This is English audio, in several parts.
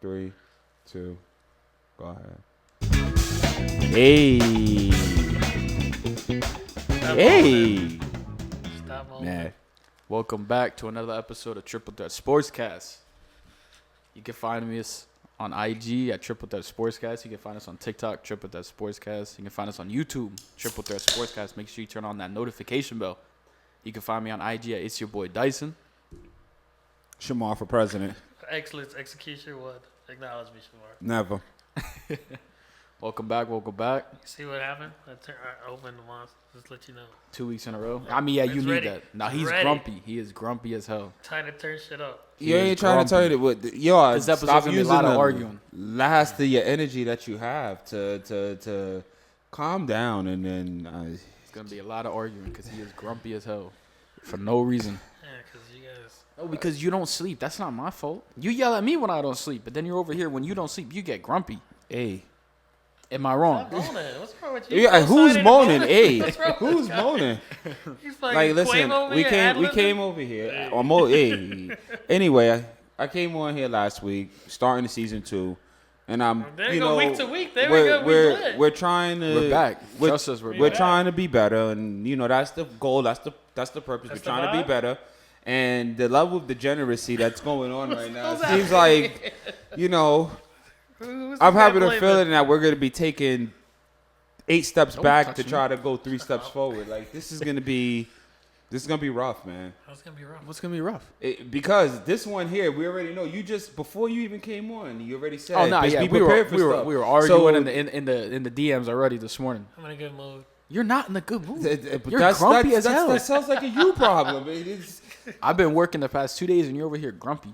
3, 2, go ahead. Hey. Hey. Stop moving. Man. Welcome back to another episode of Triple Threat Sportscast. You can find us on IG at Triple Threat Sportscast. You can find us on TikTok, Triple Threat Sportscast. You can find us on YouTube, Triple Threat Sportscast. Make sure you turn on that notification bell. You can find me on IG at It's Your Boy Dyson. Shamar for president. Excellence, execution, what? Acknowledge me, Shamar. Never. Welcome back. See what happened? I opened the monster. Just let you know. 2 weeks in a row. I mean, yeah, you It's need ready. that. Now, It's he's ready. grumpy. He is grumpy as hell. Trying to turn shit up. You ain't is trying to tell you grumpy. that. Yo, This episode's stop gonna be a using lot of the arguing. last of your energy that you have to calm down, and then It's going to be a lot of arguing because he is grumpy as hell for no reason. Yeah, because you guys. Oh, because you don't sleep. That's not my fault. You yell at me when I don't sleep, but then you're over here when you don't sleep, you get grumpy. hey. Am I wrong? Stop moaning. What's wrong with you? Yeah, who's Co-signing moaning? and Hey, What's wrong with who's this guy? moaning? He's fucking Like, listen, Quavo over we here, came ad-libbing? over here. Hey. Anyway, I came on here last week, starting the season 2, and I'm There you go know week to week. There we go. we're We're trying to We're back. We're, Trust us, we're we're back. trying to be better, and you know that's the goal. That's the purpose. That's we're the trying to be vibe? better, and the level of degeneracy that's going on right now Who's seems that? like, you know, Who's I'm this guy having a blaming? feeling that we're going to be taking 8 steps Don't back touch to me. try to go 3 steps forward. Like this is gonna be rough, man. That's going to be rough. What's going to be rough? Because this one here, we already know. You just before you even came on, you already said, Oh, no, "Bitch, yeah. be We prepared for stuff." were arguing So, in the DMs already this morning. I'm in a good mood. You're not in a good mood. but You're grumpy as hell. That sounds like a you problem. It's, I've been working the past 2 days and you're over here grumpy.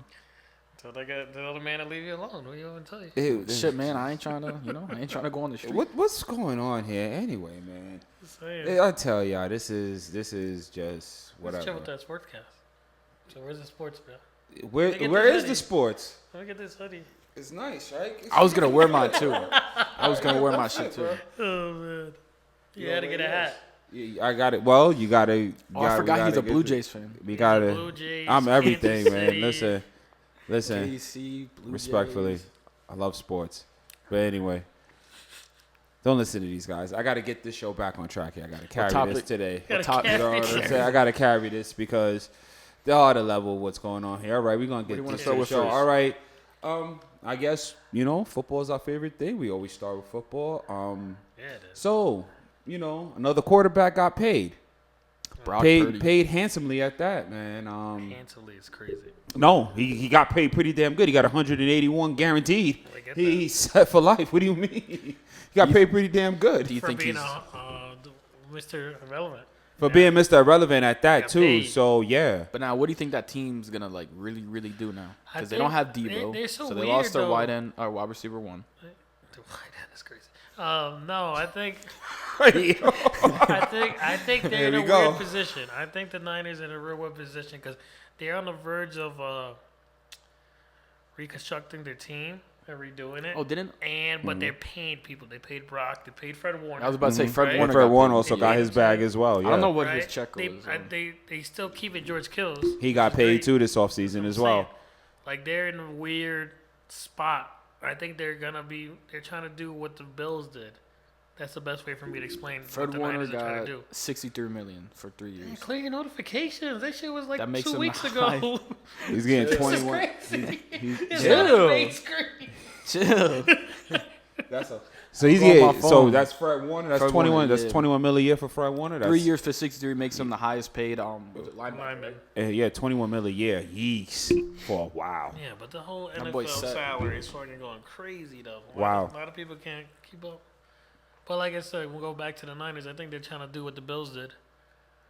So they got the other man to leave you alone. What do you even tell you? Shit, man, I ain't trying to go on the street. What's going on here anyway, man? Just saying. I tell y'all, this is just Let's whatever. chill with that sportscast. So where's the sports, bro? Where Let me get where this is hoodie. the sports? Let me get this hoodie. It's nice, right? I was going to wear mine too. I was going to wear my shit too. Oh, man. You had to get a hat. Yeah, I got it. Well, you gotta. Oh, I forgot he's a Blue Jays fan. We gotta. Blue Jays, I'm everything, Kansas man. City. Listen. KC, Blue Respectfully, Jays. I love sports, but anyway, don't listen to these guys. I got to get this show back on track here. I got to carry topic? this today. Gotta top- You know what I'm saying? I got to carry this because the other level of what's going on here. All right, we're gonna do you get wanna this start to the with show. first? All right, I guess football is our favorite thing. We always start with football. Yeah, it is. So another quarterback got paid. Brock Purdy. Paid handsomely at that, man. Handsomely is crazy. No, he got paid pretty damn good. He got 181 guaranteed. I get He's set for life. What do you mean? He got paid pretty damn good Do you For think being he's... Mr. Irrelevant. for being Mr. Irrelevant at that Got too. paid. So yeah, But now, what do you think that team's gonna like really, really do now? I Because they think don't have Debo, they're so they weird, lost their though. wide receiver 1. The wide end is crazy. No, I think they're There in a we go. weird position. I think the Niners are in a real weird position because they're on the verge of reconstructing their team and redoing it. Oh, didn't? But they're paying people. They paid Brock. They paid Fred Warner. I was about to say Fred Right? Warner. Fred got Warner paid. also Yeah. got his bag as well. Yeah, I don't know what right? his check they, was. they still keep it George Kills. he got paid too this offseason as well. Like they're in a weird spot. I think they're trying to do what the Bills did. That's the best way for me to explain Fred what the Warner Niners are trying got to do. $63 million for 3 years. Clear your notifications. That shit was like That makes 2 him weeks high. ago. He's getting This is 21. crazy. It's Chill. on the main screen. Chill. So he's Go on my getting. So phone. that's Fred Warner. That's Fred 21. Warner, That's yeah. 21 million a year for Fred Warner. That's, 3 years for 63 makes him the highest paid linebacker. Lineman. Yeah, 21 million a year. Yeesh. For a while. Yeah, but the whole That boy's NFL set. salary is fucking going crazy though. Wow. A lot of people can't keep up. But like I said, we'll go back to the Niners. I think they're trying to do what the Bills did.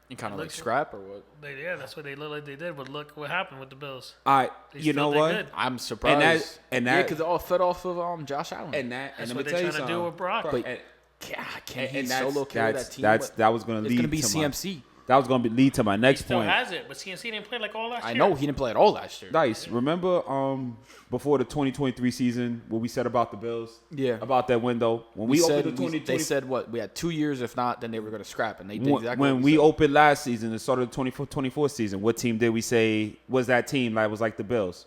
You kind of like Look- scrap or what? That's what they look like they did. But look what happened with the Bills. They You know still did what? good. I'm surprised. And yeah, that- because it all fed off of Josh Allen. And That's let me what tell they're you trying to do something. with Brock. But And- can he and solo carry that team? that was going to It's lead going to be to CMC. that was going to lead to my He next still point. has it, but CMC didn't play like all last I year. know he didn't play at all last year. Nice. Remember before the 2023 season what we said about the Bills? Yeah. About that window when we opened the 2020 they said what we had 2 years. If not, then they were going to scrap, and they did exactly. when what we said. opened last season, the start of the 24 season, what team did we say was that team that was like the Bills?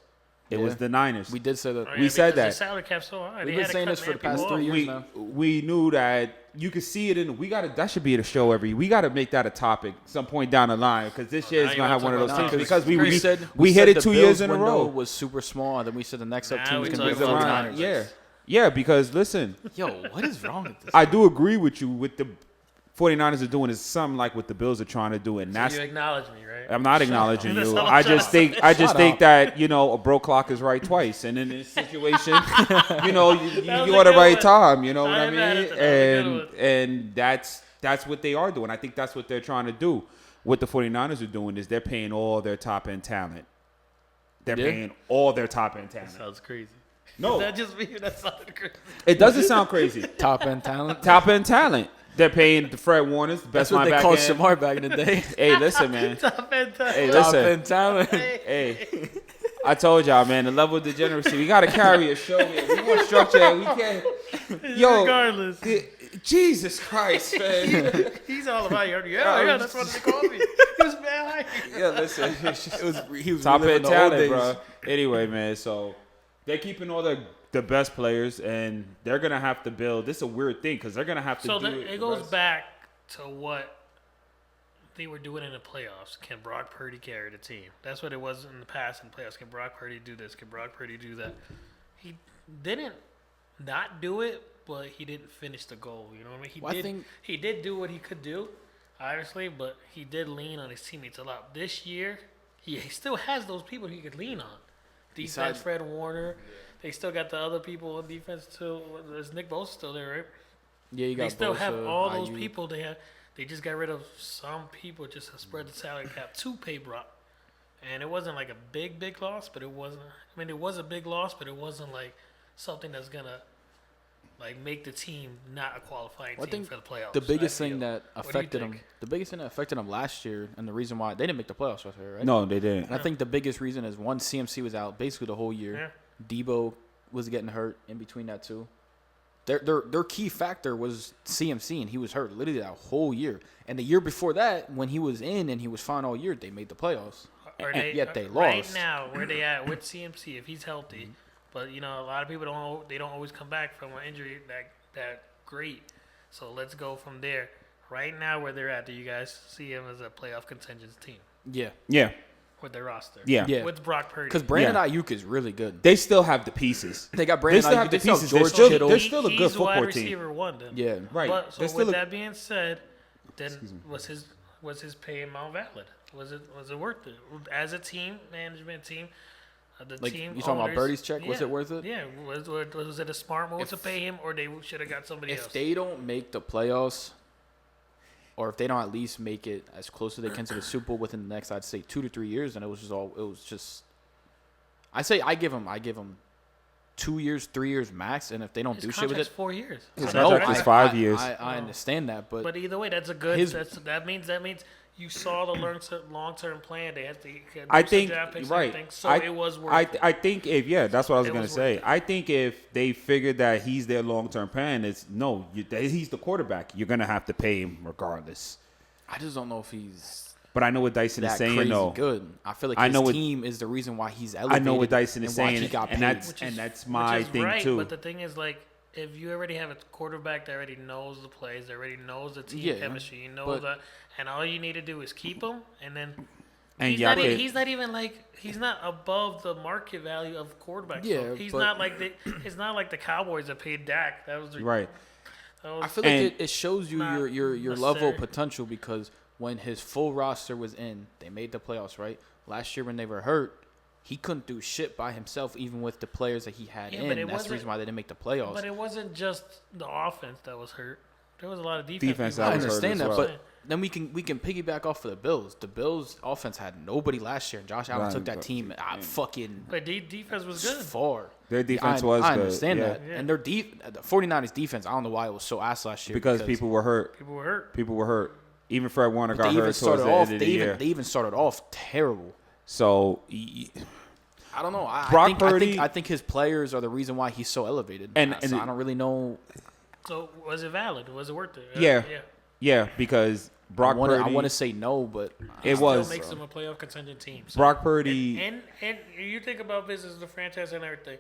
It was the Niners. We did say that. Oh, We said because that. The salary cap's so high. We've They been had to saying cut this for the mad past people 3 off. years now. We knew that you could see it in. That should be the show we got to make that a topic some point down the line because this year is now you gonna have one wanna of those talk teams about because we said we hit it the 2 Bills years in a window row. was super small, and then we said the next up Now team we was going to be talking the about 49ers. Yeah, because listen, Yo, what is wrong with this? I do agree with you with the 49ers are doing is something like what the Bills are trying to do, and that's You acknowge me, right? I'm not acknowledging That's you. all I I'm just trying think Shut think up. that a broke clock is right twice, and in this situation, you was you a on the good right one. time. You know what I I ain't mad mean? at that. That was a good one. And that's what they are doing. I think that's what they're trying to do. What the 49ers are doing is they're paying all their top end talent. They're Yeah. paying all their top end talent. Sounds crazy. No, That just me. That sounded crazy. it doesn't sound crazy. Top end talent. Top end talent. They're paying the Fred Warners, the best That's what they linebacker called in. Shamar back in the day. Hey, listen, man. Top end time. Hey, Top listen. end talent. Hey, I told y'all, man, the level of degeneracy. We gotta carry a show here. We want structure. We can't. Yo, Regardless, Jesus Christ, man. he's all about you. Yeah, that's what they called me. He was mad. Yeah, listen. He was Top reliving end the old talent, days. bro. Anyway, man. So they're keeping all the best players, and they're gonna have to build. This is a weird thing because they're gonna have to So do it goes back to what they were doing in the playoffs. Can Brock Purdy carry the team? That's what it was in the past in playoffs. Can Brock Purdy do this? Can Brock Purdy do that? He didn't not do it, but he didn't finish the goal. You know what I mean? He did do what he could do, obviously, but he did lean on his teammates a lot. This year, he still has those people he could lean on. Defense, Besides- Fred Warner. They still got the other people on defense too. Is Nick Bosa still there, right? Yeah, you got They still have Bosa, all those Ayuk. people. They just got rid of some people just to spread the salary cap to pay Brock. And it wasn't like a big loss, but it wasn't. I mean, it was a big loss, but it wasn't like something that's gonna like make the team not a qualifying Well, I team think for the playoffs. The biggest I thing feel. that What do you affected think? them, the biggest thing that affected them last year, and the reason why they didn't make the playoffs last year, right? No, they didn't. And I think the biggest reason is one, CMC was out basically the whole year. Yeah. Debo was getting hurt in between that too. Their key factor was CMC, and he was hurt literally that whole year. And the year before that, when he was in and he was fine all year, they made the playoffs. Yet they right lost. now where they at with CMC if he's healthy, but a lot of people don't always come back from an injury that great. So let's go from there. Right now where they're at, do you guys see him as a playoff contention team Yeah, Yeah, with their roster? yeah. yeah. With Brock Purdy. Because Brandon Ayuk is really good. They still have the pieces. They got They Brandon still Ayuk. have the They still have pieces. They're George still- Kittle. they're still a good he's football wide team. receiver one then. Yeah, Right. But so They're with still a- that being said, then was his pay amount valid? Was it worth it as a team management team? The Like, team you talking about owners- Birdie's check? Was it worth it? Yeah. Was it a smart move to pay him, or they should have got somebody else? If they don't make the playoffs, or if they don't at least make it as close as they can to the Super Bowl within the next, I'd say 2 to 3 years, then it was just. I give them 2 years, 3 years max, and if they don't His do shit with contract's it, 4 years. His Is that contract right? is 5 years. I understand that, But either way, that's a good. his- That means you saw the long term plan. They had to. I do some think draft picks and right. everything, so I, it was worth it. I think that's what I was It gonna was say. worth it. I think if they figured that he's their long term plan, it's no. He's the quarterback. You're gonna have to pay him regardless. I just don't know if he's But I know what Dyson is that saying crazy though. good. I feel like I his know what- team is the reason why he's I elevated. know what Dyson is and why saying, he got and paid. that's my which is thing right, too. But the thing is, like, if you already have a quarterback that already knows the plays, that already knows the team Yeah, chemistry, you know but- that, and all you need to do is keep him, and then And he's, y'all not, could- he's not even like he's not above the market value of quarterbacks. Yeah, so he's but- not like it's not like the Cowboys that paid Dak. That was the, right. That was, I feel like And- it shows you Not your level necessary. of potential because when his full roster was in, they made the playoffs, right? Last year when they were hurt, he couldn't do shit by himself, even with the players that he had Yeah, but it in. That's the wasn't- reason why they didn't make the playoffs. but it wasn't just the offense that was hurt. There was a lot of defense. Defense people that I was hurt understand as that, well. but then we can piggyback off of the Bills. The Bills offense had nobody last year, and Josh Allen Right, took that but- team fucking But defense was good. far. Their defense I, was I good. understand yeah. that, and their the 49ers defense. I don't know why it was so ass last year Because people were hurt. People were hurt. People were hurt. Even Fred Warner But got they even hurt towards started the off. end of the They year. even started off terrible. So I don't know. Brock Purdy- I think his players are the reason why he's so elevated. And- So and I don't really know. So was it valid? Was it worth it? Yeah. Yeah, because Brock Purdy. I want to say no, but It Still was makes them a playoff contending team. So. Brock Purdy. And you think about this as the franchise and everything.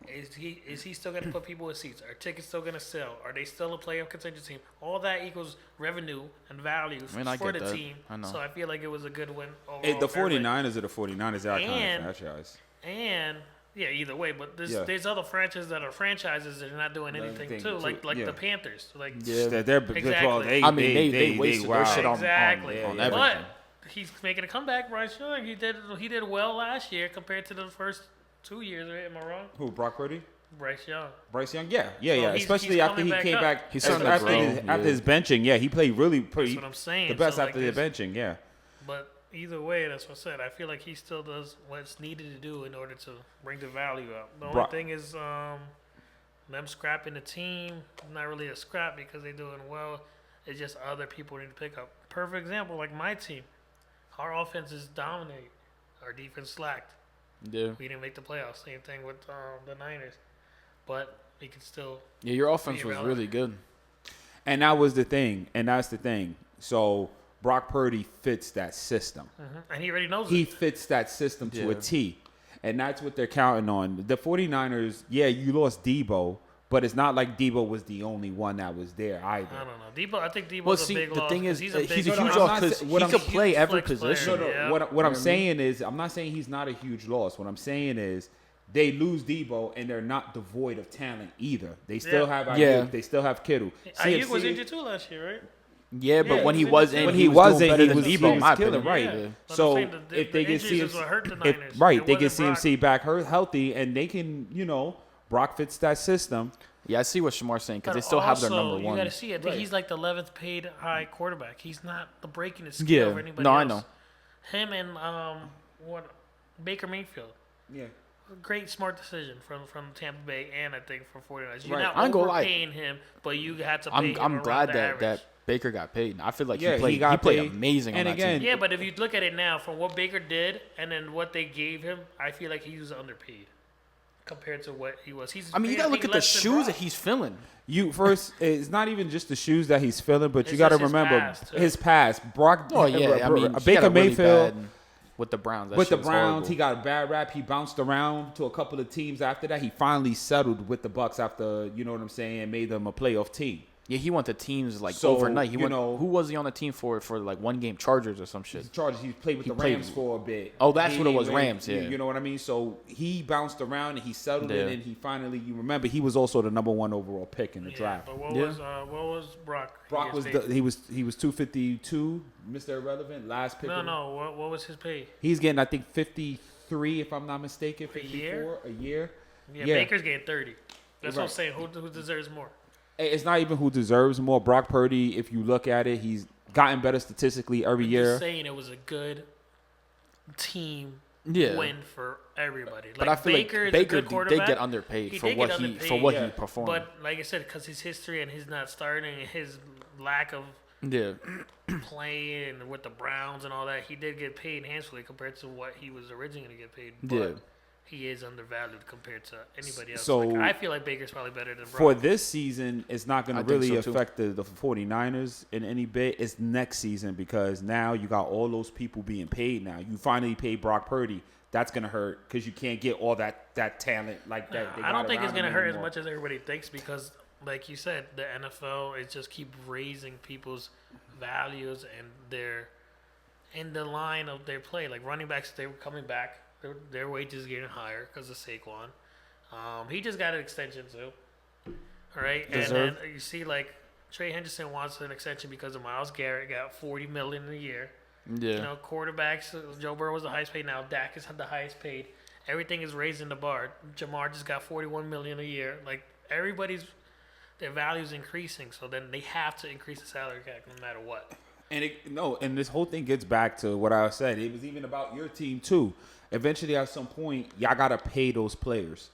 Is he still going to put people in seats? Are tickets still going to sell? Are they still a playoff contending team? All that equals revenue and value I for get the that. team. I know. So I feel like it was a good win overall. The for everybody. 49ers are the 49ers. They're iconic And- franchise. And yeah, either way, but Yeah. there's other franchises that are franchises that are not doing anything Anything too, like yeah. the Panthers. Like Yeah. They're Exactly. well, I mean, they wasted their wow. shit on exactly. on Yeah, everything. But he's making a comeback, Bryce Young. He did well last year compared to the first 2 years. Right? Am I wrong? Who? Brock Purdy? Bryce Young. Bryce Young? Yeah. So he's Especially after coming he back came up. back. He's after, starting to grow, after his benching. Yeah, he played really pretty. That's what I'm saying. The best So, after the benching. Yeah. But either way, that's what I said. I feel like he still does what's needed to do in order to bring the value up. The only Brock- thing is them scrapping the team. Not really a scrap because they're doing well. It's just other people need to pick up. Perfect example, like my team. Our offense is dominating. Our defense slacked. Yeah. We didn't make the playoffs. Same thing with the Niners. But we could still. Yeah, your offense was irrelevant. really good. And that was the thing. And that's the thing. So Brock Purdy fits that system. And he already knows He it. fits that system to a Yeah. T. And that's what they're counting on. The 49ers, yeah, you lost Debo, but it's not like Debo was the only one that was there either. I don't know. Debo, I think Debo's Well, a see, big the loss thing 'cause is, he's a big he's a No, no, huge I'm loss not because sa- he what I'm- could play huge every flex player. position. No, Yeah. what I'm saying is, I'm not saying he's not a huge loss. What I'm saying is, they lose Debo and they're not devoid of talent either. They still Yeah. have Ayuk. Yeah. They still have Kittle. Ayuk was CMC injured too last year, right? Yeah, but Yeah, when he when wasn't, when he he was wasn't, doing better he than was, Debo, he in was my killing, opinion. right? Yeah. But I'm So saying the if they get injuries is CMC, what hurt the if, Niners. right, It they get wasn't Brock. CMC back healthy, and they can, Brock fits that system. Yeah, I see what Shamar's saying because But they still have their also, number one. You got to see, I think Right. he's like the 11th paid high quarterback. He's not the breaking his skill Yeah. over anybody No, else. I know. Him and Baker Mayfield. Yeah. Great smart decision from Tampa Bay and I think from 49ers. You're Right. not I ain't gonna lie. overpaying him, but you had to pay him I'm around glad the that average. that Baker got paid. I feel like Yeah, he he got played paid. amazing And on that again- team. Yeah, but if you look at it now, from what Baker did and then what they gave him, I feel like he was underpaid compared to what he was. He's I mean, you paid, gotta I look think, at the less than shoes Brock. that he's filling. You first, it's not even just the shoes that he's filling, but you It's got to just his remember past, too. his past. Brock, Oh yeah, I mean, he Baker got a really Mayfield. bad with the Browns. That With the shit was Browns, horrible. he got a bad rap. He bounced around to a couple of teams after that. He finally settled with the Bucks after, you know what I'm saying, and made them a playoff team. Yeah, he went to teams like So, overnight. He you went. know- Who was he on the team for like one game? Chargers or some He's shit. Chargers. He played with He the played- Rams for a bit. Oh, that's what it was, He- Rams, yeah. You know what I mean? So he bounced around and he settled Yeah. in, and he finally. You remember he was also the number one overall pick in the Yeah, draft. but what Yeah. was Brock? He Brock gets was paid. he was 252, Mr. Irrelevant, last pick. No. What was his pay? He's getting I think 53 if I'm not mistaken. A 54 year? a year. Yeah, Yeah. Baker's getting 30. That's what I'm Right. saying. Who deserves more? It's not even who deserves more. Brock Purdy, if you look at it, he's gotten better statistically every I'm year. just saying it was a good team Yeah. win for everybody. But I feel Baker like is a Baker good did quarterback. get underpaid He for did what get he underpaid, performed. But like I said, because his history and his not starting and his lack of yeah, playing with the Browns and all that, he did get paid handsomely compared to what he was originally going to get paid. But Yeah. he is undervalued compared to anybody else. So- Like, I feel like Baker's probably better than Brock. For this season, it's not going I to think really so, too. affect the 49ers in any bit. It's next season because now you got all those people being paid now. You finally paid Brock Purdy. That's going to hurt because you can't get all that talent like that. they I don't got think it's around going to him hurt as anymore. much as everybody thinks because, like you said, the NFL is just keep raising people's values and their in the line of their play. Like running backs, they were coming back. Their wages getting higher because of Saquon. He just got an extension too. All right, Deserved. and then you see like Trey Henderson wants an extension because of Myles Garrett got $40 million a year. yeah. You know, quarterbacks. Joe Burrow was the highest paid. Now Dak is the highest paid. Everything is raising the bar. Jamar just got $41 million a year. Like everybody's, their value's increasing. So then they have to increase the salary cap no matter what. And this whole thing gets back to what I said. It was even about your team too. Eventually, at some point, y'all gotta pay those players.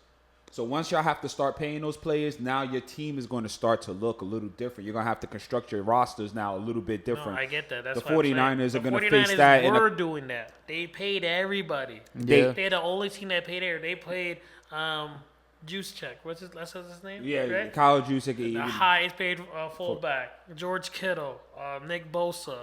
So once y'all have to start paying those players, now your team is going to start to look a little different. You're going to have to construct your rosters now a little bit different. No, I get that. That's The what I'm saying. 49ers are The gonna 49ers face that in a- were doing that. They paid everybody. Yeah. They're the only team that paid everybody. They paid Juszczyk. That's his name? Yeah, right? Kyle Juszczyk. The highest paid fullback. George Kittle, Nick Bosa,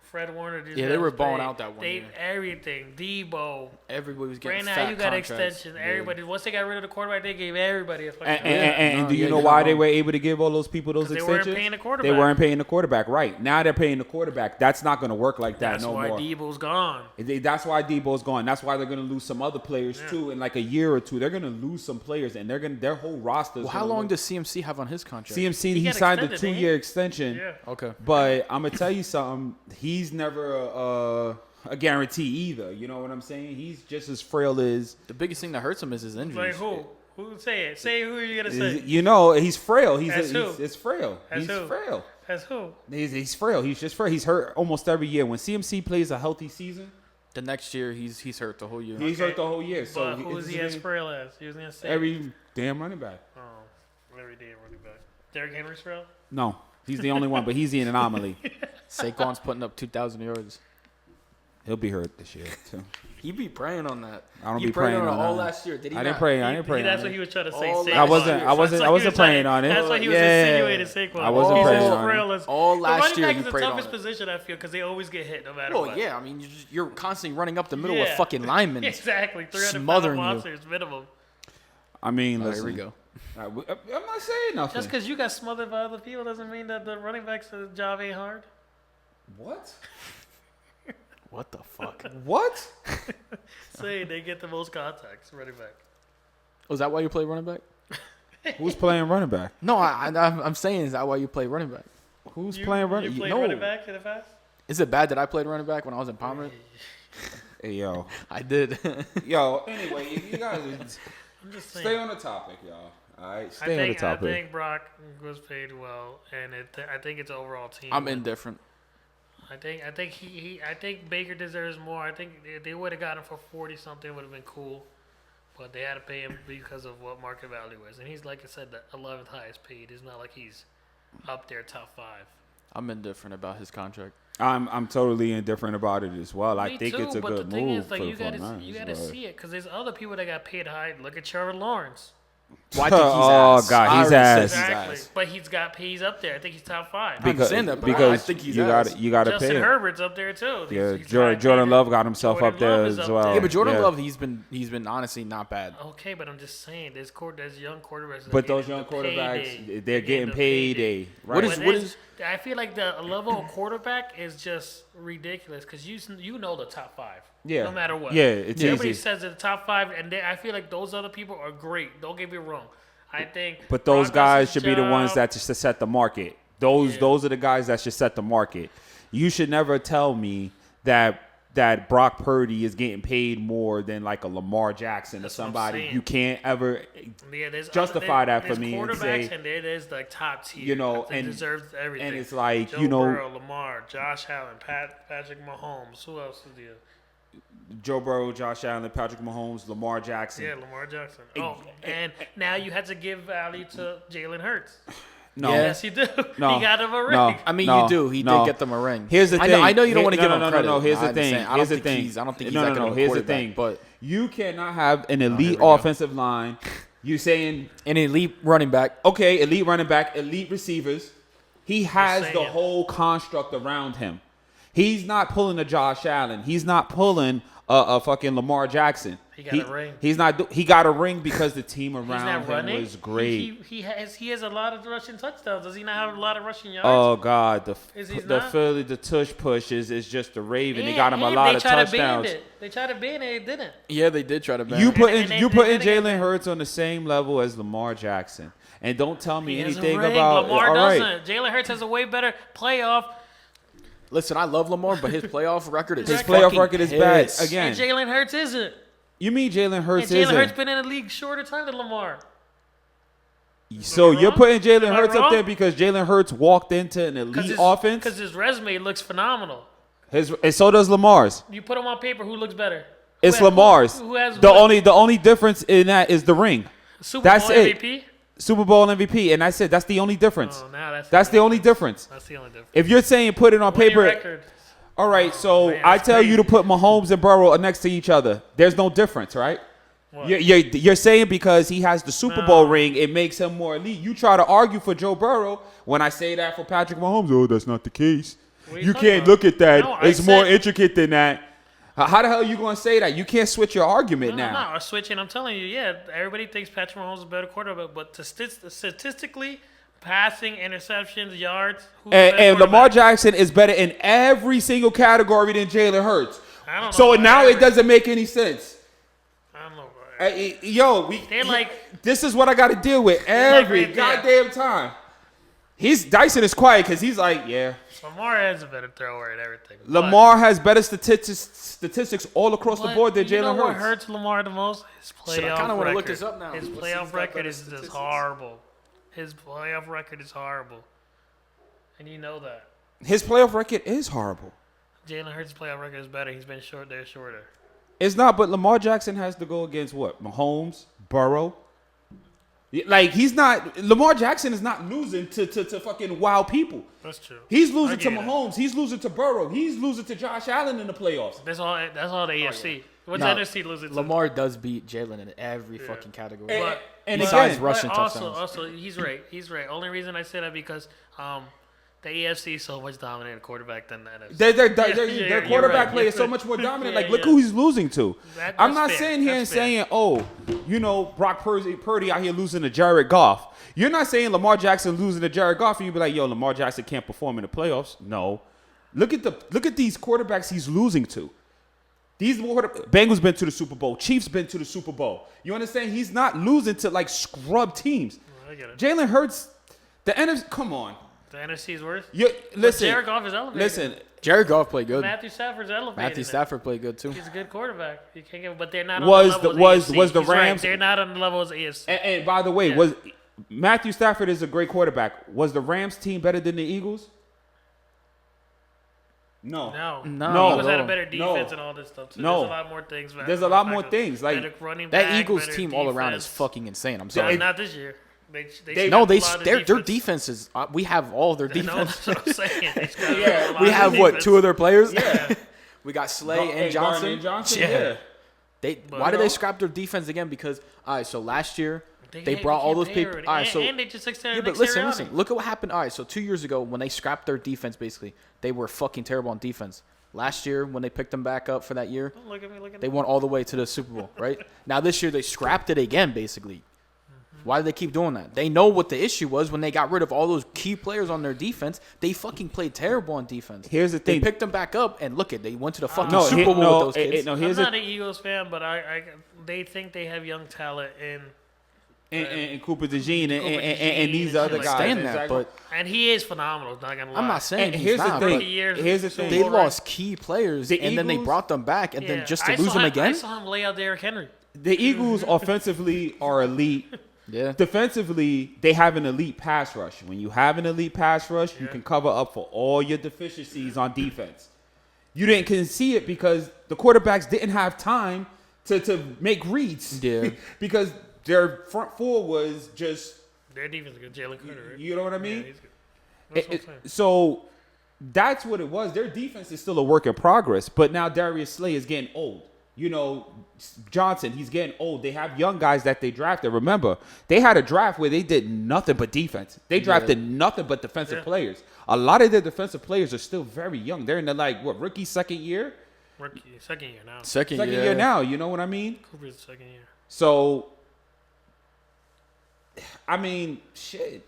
Fred Warner. Yeah, they were balling out that one year. Everything. Debo. Everybody was getting Right now, fat you got contracts. extensions. Everybody. Once they got rid of the quarterback, they gave everybody a fucking And do you know why they were able to give all those people those extensions? They weren't paying the quarterback. They weren't paying the quarterback, right? Now they're paying the quarterback. That's not going to work like that no more. That's why Debo's gone. That's why Debo's gone. That's why they're going to lose some other players too. In like a year or two, they're going to lose some players, and their whole roster. Well, how long does CMC have on his contract? CMC he signed a 2-year extension. Yeah. Okay. But I'm gonna tell you something. He's never a guarantee either. You know what I'm saying? He's just as frail as. The biggest thing that hurts him is his injuries. Like who? Who say it? Say who you gonna say? You know, he's frail. As frail. As he's who? frail. As who? He's frail. He's just frail. He's hurt almost every year. When CMC plays a healthy season, The next year, he's hurt the whole year. he's hurt the whole year. So But who is he as frail as? He was gonna say every damn running back. Oh, every day running back. Derrick Henry's frail. No, he's the only one, but he's the anomaly. Saquon's putting up 2,000 yards. He'll be hurt this year too. He be praying on that. I don't He be prayed praying on all that. last year. Did he I not? didn't pray. I didn't pray. That's on what it. he was trying to say. All Saquon. last I wasn't praying on it. That's why he was Yeah. insinuating Saquon. I wasn't He's praying as on it. frail as All last running year back you is the prayed on toughest it. position I feel because they always get hit no matter Well, what. yeah. I mean, you're constantly running up the middle with Yeah. fucking linemen. Exactly. 300 Smothering you. monsters minimum. I mean, All right, listen. here we go. I'm not saying nothing. Just because you got smothered by other people doesn't mean that the running back's job ain't hard. What? What the fuck? What? Say they get the most contacts running back. Was that why you play running back? Who's playing running back? No, I'm saying, is that why you play running back? Who's playing running? You played No. running back in the past? Is it bad that I played running back when I was in Pomerant? Hey, yo. I did. Yo, anyway, you guys I'm just saying. stay on the topic, y'all. All right? I Stay on the think topic. Brock was paid well, and I think it's overall team. I'm indifferent. I think Baker deserves more. I think they would have got him for 40 something, would have been cool, but they had to pay him because of what market value is. And he's, like I said, the 11th highest paid. It's not like he's up there top 5. I'm indifferent about his contract. I'm totally indifferent about it as well. I Me think too, it's a but good the thing move is, like, for you the gotta 49ers, you gotta but- see it because there's other people that got paid high. Look at Trevor Lawrence. Well, I think he's Oh, ass. God, I he's already said ass. he's Exactly, ass. but he's up there. I think he's top 5. I'm saying that, but because I think he's you ass. got to Justin pay him. Herbert's up there too. Yeah, He's Jordan Love got himself Jordan up there Love is as up well. there. Yeah, but Jordan Yeah. Love, he's been honestly not bad. Okay, but I'm just saying, there's young quarterbacks. that But get those the young payday. quarterbacks, they're getting payday. Right? What is- I feel like the level of quarterback is just ridiculous because you know the top 5. Yeah. No matter what. Yeah, it's Everybody easy. says the top 5, and I feel like those other people are great. Don't get me wrong. I think. But those Brock does guys his should be the ones job. that just set the market. Those are the guys that should set the market. You should never tell me that Brock Purdy is getting paid more than like a Lamar Jackson That's or what I'm somebody. saying. You can't ever Yeah, there's justify that for there's me and quarterbacks say, and there's like top tier. you know, that and- deserves everything. and it's like, Joe you know- Burrow, Lamar, Josh Allen, Patrick Mahomes. Who else is there? Joe Burrow, Josh Allen, Patrick Mahomes, Lamar Jackson. Yeah, Lamar Jackson. Oh, and now you had to give value to Jalen Hurts. No. Yeah. Yes, you do. No. He got him a ring. No. I mean, No, you do. He no. did get them a ring. Here's the I thing. know, I know you don't want to Here- give him credit. No, here's the I thing. understand. I Here's the don't think thing. he's. I don't think he's No, that no, good no. of a Here's the quarterback, thing. But You cannot have an here elite we go. offensive line. You saying, an elite running back. okay, elite running back, elite receivers. He has the saying. whole construct around him. He's not pulling a Josh Allen. He's not pulling a fucking Lamar Jackson. He got a ring. He's not. He got a ring because the team He's around not him running. was great. He has a lot of rushing touchdowns. Does he not have a lot of rushing yards? Oh God, Is he the not? Philly, the tush push is just the Raven. They And- got him a and lot they of tried to ban touchdowns. it. They tried to ban it. It didn't. Yeah, they did try to ban. You him. putting and you they putting did it. Jalen Hurts on the same level as Lamar Jackson, and don't tell me He has a anything ring. about Lamar all right. doesn't. Jalen Hurts has a way better playoff. Listen, I love Lamar, but his playoff record is His playoff fucking record is bad. piss. Again, And Jalen Hurts isn't. you mean Jalen Hurts And Jalen isn't? Hurts been in the league shorter time than Lamar. So Am I you're wrong? putting Jalen Am I Hurts up wrong? there because Jalen Hurts walked into an elite offense. Because his resume looks phenomenal. And so does Lamar's. You put him on paper, who looks better? It's Who has- Lamar's. Who has The what? only difference in that is the ring. Super that's Bowl it. MVP? Super Bowl MVP, and that's it. That's the only difference. Oh, now That's the only difference. That's the only difference. If you're saying put it on Winning paper, record. all right. So man, I that's tell you to crazy. put Mahomes and Burrow next to each other. There's no difference, right? What? You're saying because he has the Super Bowl ring, it makes him more elite. You try to argue for Joe Burrow. When I say that for Patrick Mahomes, oh, that's not the case. You can't about? look at that. No, it's more intricate than that. How the hell are you going to say that? You can't switch your argument now. No, I'm switching. I'm telling you, everybody thinks Patrick Mahomes is a better quarterback, but statistically, passing, interceptions, yards, who's the better And Lamar quarterback? Jackson is better in every single category than Jalen Hurts. I don't know So about now average. it doesn't make any sense. I don't know. Bro. Yo, this is what I got to deal with every goddamn time. Dyson is quiet because he's like, yeah. Lamar has a better thrower and everything. Lamar has better statistics all across the board than You know Jalen what Hurts. hurts Lamar the most? His playoff Shit, I kinda record. wanna look this up now. His Let's see playoff who's got record better is just statistics. horrible. His playoff record is horrible. And you know that. His playoff record is horrible. Jalen Hurts' playoff record is better. He's been shorter. It's not, but Lamar Jackson has to go against what? Mahomes, Burrow. Like, Lamar Jackson is not losing to fucking wild people. That's true. He's losing to get it. Mahomes. He's losing to Burrow. He's losing to Josh Allen in the playoffs. That's all the AFC. What's No, the NFC losing to? Lamar does beat Jalen in every fucking category. And Besides again, rushing also, touchdowns. he's right. Only reason I say that because the AFC is so much dominant quarterback than the NFC. their you're quarterback right. play is so much more dominant. Yeah, Like, look yeah. who he's losing to. I'm That's not fair. sitting here and That's fair. saying, Brock Purdy out here losing to Jared Goff. You're not saying Lamar Jackson losing to Jared Goff and you be like, yo, Lamar Jackson can't perform in the playoffs. No. Look at these quarterbacks he's losing to. These Bengals been to the Super Bowl. Chiefs been to the Super Bowl. You understand? He's not losing to like scrub teams. I get it. Jalen Hurts, the NFC. Come on. The NFC is worse. Listen. Jared Goff is elevated. Listen. Jared Goff played good. Matthew Stafford's elevated. Matthew Stafford played good too. He's a good quarterback. You can't give, but they're not Was on the the- level was- as AFC. was the He's right. Rams- They're not on the level as AFC. And by the way, Yeah. was Matthew Stafford is a great quarterback. Was the Rams team better than the Eagles? No. No. Eagles had a better No. defense and all this stuff. So No. there's a lot more things. There's a lot more things. Like, better running That back, Eagles better team all around is defense. fucking insane. I'm No, sorry. not this year. No, scrapped a lot of their defense is. We have all their No, defense. that's what I'm saying. They scrapped Yeah, a lot We of have what, defense. 2 of their players? Yeah. We got Slay Hey, and Johnson. Gardner and Johnson. Yeah. Yeah. Why did no. they scrap their defense again? Because all right, so last year they can't- brought all can't those pay people. already. All right, so and they just extended yeah, but Nick listen. Sirianni. Look at what happened. All right, so 2 years ago when they scrapped their defense, basically they were fucking terrible on defense. Last year when they picked them back up for that year, Look at me. they went all the way to the Super Bowl, right? Now this year they scrapped it again, basically. Why do they keep doing that? They know what the issue was when they got rid of all those key players on their defense. They fucking played terrible on defense. Here's the They thing. picked them back up, and look at they went to the fucking No, Super Bowl with those kids. I'm here's not the an Eagles fan, but they think they have young talent and Cooper DeJean and Cooper these DeJean other and guys. Understand that, Exactly. but and he is phenomenal. Not gonna lie. I'm not saying And he's here's the not, thing. but Here's the thing. they All lost key players, The and then they Eagles- brought them back, and then just to I lose saw them him- again. I saw him lay out Derrick Henry. The Eagles offensively are elite. Yeah, Defensively, they have an elite pass rush. When you have an elite pass rush, you can cover up for all your deficiencies on defense. You didn't see it because the quarterbacks didn't have time to make reads. Yeah. Because their front four was just, Their defense is good. Jalen Carter, right? you know what I mean? Yeah, he's good. That's what I'm saying. So that's what it was. Their defense is still a work in progress, but now Darius Slay is getting old. You know, Johnson, he's getting old. They have young guys that they drafted. Remember, they had a draft where they did nothing but defense. They drafted nothing but defensive players. A lot of their defensive players are still very young. They're in the rookie second year? Rookie, second year now. second Second year now, you know what I mean? Cooper's second year. So, I mean, shit.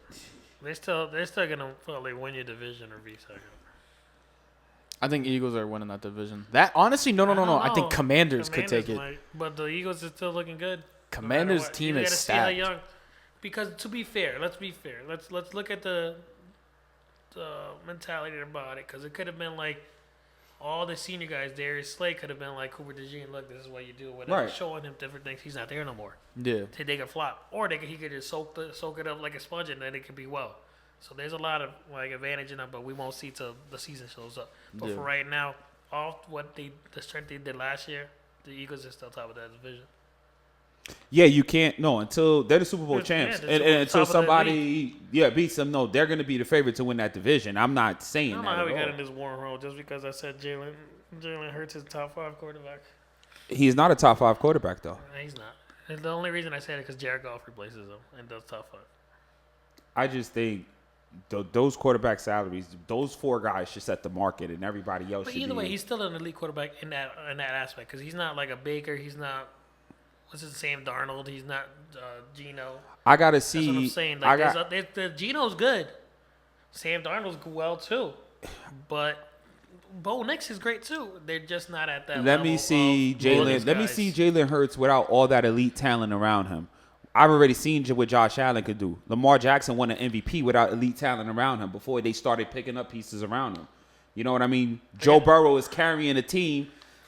They're still gonna probably win your division or be second. I think Eagles are winning that division. That honestly, no. I think Commanders could take it. might, but the Eagles are still looking good. Commanders No matter what. team You is gotta see how stacked. young. Because to be fair, let's be fair. Let's look at the mentality about it. Because it could have been like all the senior guys. Darius Slay could have been like Cooper DeJean. Look, this is what you do. Whatever, Right. showing him different things. He's not there no more. Yeah, They could flop, or he could just soak it up like a sponge, and then it could be well. So there's a lot of like advantage in that, but we won't see till the season shows up. But Yeah. for right now, all the strength they did last year, the Eagles are still top of that division. Yeah, you can't. No, until they're the Super Bowl Yeah, champs, they're and top until of that somebody beats them. No, they're going to be the favorite to win that division. I'm not saying I don't that know how at we got all. in this wormhole just because I said Jalen Hurts is top 5 quarterback. He's not a top 5 quarterback though. Nah, he's not. And the only reason I say it is because Jared Goff replaces him and does tough one. I just think those quarterback salaries, those 4 guys should set the market, and everybody else But should either be. way, he's still an elite quarterback in that aspect because he's not like a Baker. He's not. What's his Sam Darnold? He's not Geno. I gotta That's what I'm see. saying. I Like, got. the Geno's good. Sam Darnold's well too, but Bo Nix is great too. They're just not at that. Let me see Jalen. Let me see Jalen Hurts without all that elite talent around him. I've already seen what Josh Allen could do. Lamar Jackson won an MVP without elite talent around him before they started picking up pieces around him. You know what I mean? Joe Burrow is carrying a team,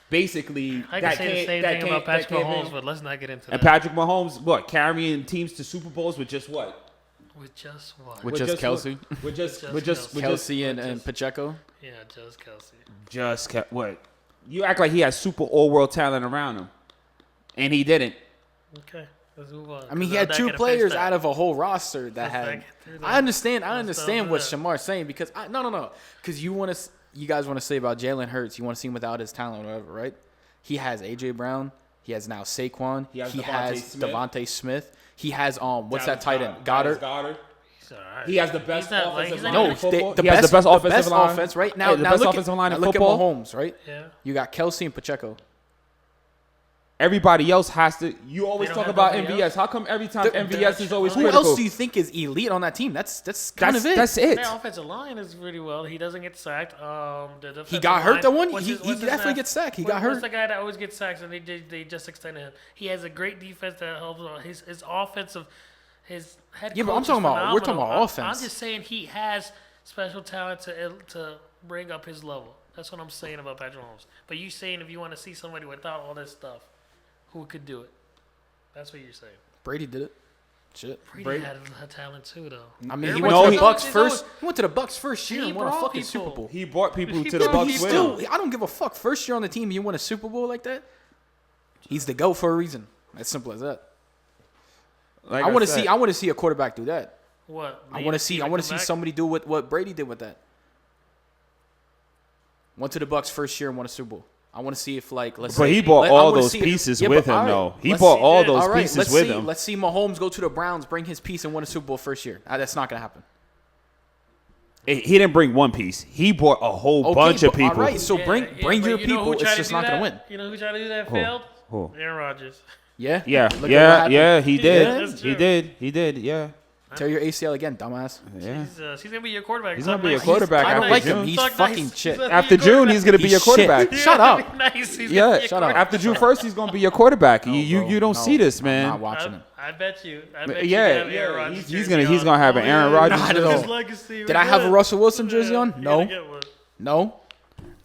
basically. I can say the same thing about Patrick Mahomes, but let's not get into that. And Patrick Mahomes, what, carrying teams to Super Bowls with just what? With just what? With just Kelsey. With just Kelsey and Pacheco. Yeah, just Kelsey. What? You act like he has super all-world talent around him, and he didn't. Okay, let's move on. I mean, he had 2 players out of a whole roster that Let's not had. get through that. I understand Let's what not do that. Shamar's saying because no, because you guys want to say about Jalen Hurts, you want to see him without his talent, or whatever, right? He has AJ Brown, he has now Saquon, he has Devontae Smith, he has what's that tight end? Goddard. He's all right. He has the best offensive line in football. The He has best the best offensive line. offense right now. The Now best look offensive at, line in look football. at Mahomes, right? Yeah. You got Kelsey and Pacheco. Everybody else has to. You always They talk don't about have nobody MVS. else? How come every time MVS is always Who critical? else do you think is elite on that team? That's kind of it. That's it. Their offensive line is really well. He doesn't get sacked. He got hurt that one. What's He his- what's his definitely name? gets sacked. He What's got hurt. the guy that always gets sacks and they just extended him? He has a great defense that helps. His offensive, his head. Yeah, but coach I'm is talking about- we're talking phenomenal. about offense. I'm just saying he has special talent to bring up his level. That's what I'm saying about Patrick Mahomes. But you saying if you want to see somebody without all this stuff, who could do it? That's what you're saying. Brady did it. Shit. Brady had talent too, though. I mean, he Everybody went No, to he- the Bucks he's first. always- He went to the Bucks first year He and won a brought fucking people. Super Bowl. He brought people He to brought the Yeah, but Bucks he's with still. him. I don't give a fuck. First year on the team, you win a Super Bowl like that. He's the GOAT for a reason. As simple as that. Like I want to said, see. I want to see a quarterback do that. What? I want to see. I want to see somebody do what Brady did with that. Went to the Bucks first year and won a Super Bowl. I want to see if let's. But say, he bought I all wanna those see if- pieces yeah, with but him, all right, though. He let's bought see- all yeah, those all right, pieces let's with see, him. Let's see Mahomes go to the Browns, bring his piece, and win a Super Bowl first year. That's not gonna happen. He didn't bring one piece. He brought a whole bunch of people. All right, so bring but your you know who people. It's tried to just do not gonna that? win. You know who tried to do that? Who? Failed. Who? Aaron Rodgers. Yeah. Yeah, Look at what yeah, happened. yeah. He Yeah, did. that's He true. did. He did. Yeah, Tear your ACL again, dumbass. yeah. He's gonna be your quarterback. He's Talk gonna be a nice. quarterback I don't after like June. him. He's Talk fucking nice. shit. He's gonna After be your June, he's gonna be He's your shit. quarterback. Shut up. Nice. He's gonna Yeah, be your shut up. After June 1st, he's gonna be your quarterback. You don't No, see this, I'm man. not watching it. I bet you. I bet you. Yeah, have Aaron yeah. Rodgers He's jersey gonna on. have an Aaron Rodgers Not at jersey. all. His legacy. Did I have a Russell Wilson jersey on? You No. gotta get one. No.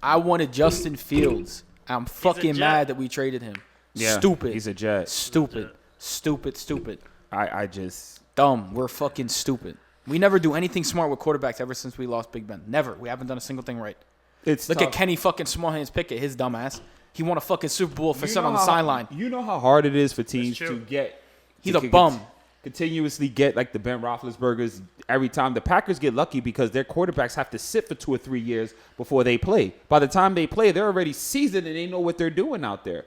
I wanted Justin Fields. I'm fucking Jet. mad that we traded him. Yeah, Stupid. He's a Jet. Stupid. Stupid. I just. Dumb. We're fucking stupid. We never do anything smart with quarterbacks ever since we lost Big Ben. Never. We haven't done a single thing right. It's Look tough. at Kenny fucking Smallhands Pickett, his dumbass. He won a fucking Super Bowl for You sitting know on the how- sideline. You know how hard it is for teams true. to get. He's to a bum. Continuously get like the Ben Roethlisbergers every time. The Packers get lucky because their quarterbacks have to sit for 2 or 3 years before they play. By the time they play, they're already seasoned and they know what they're doing out there.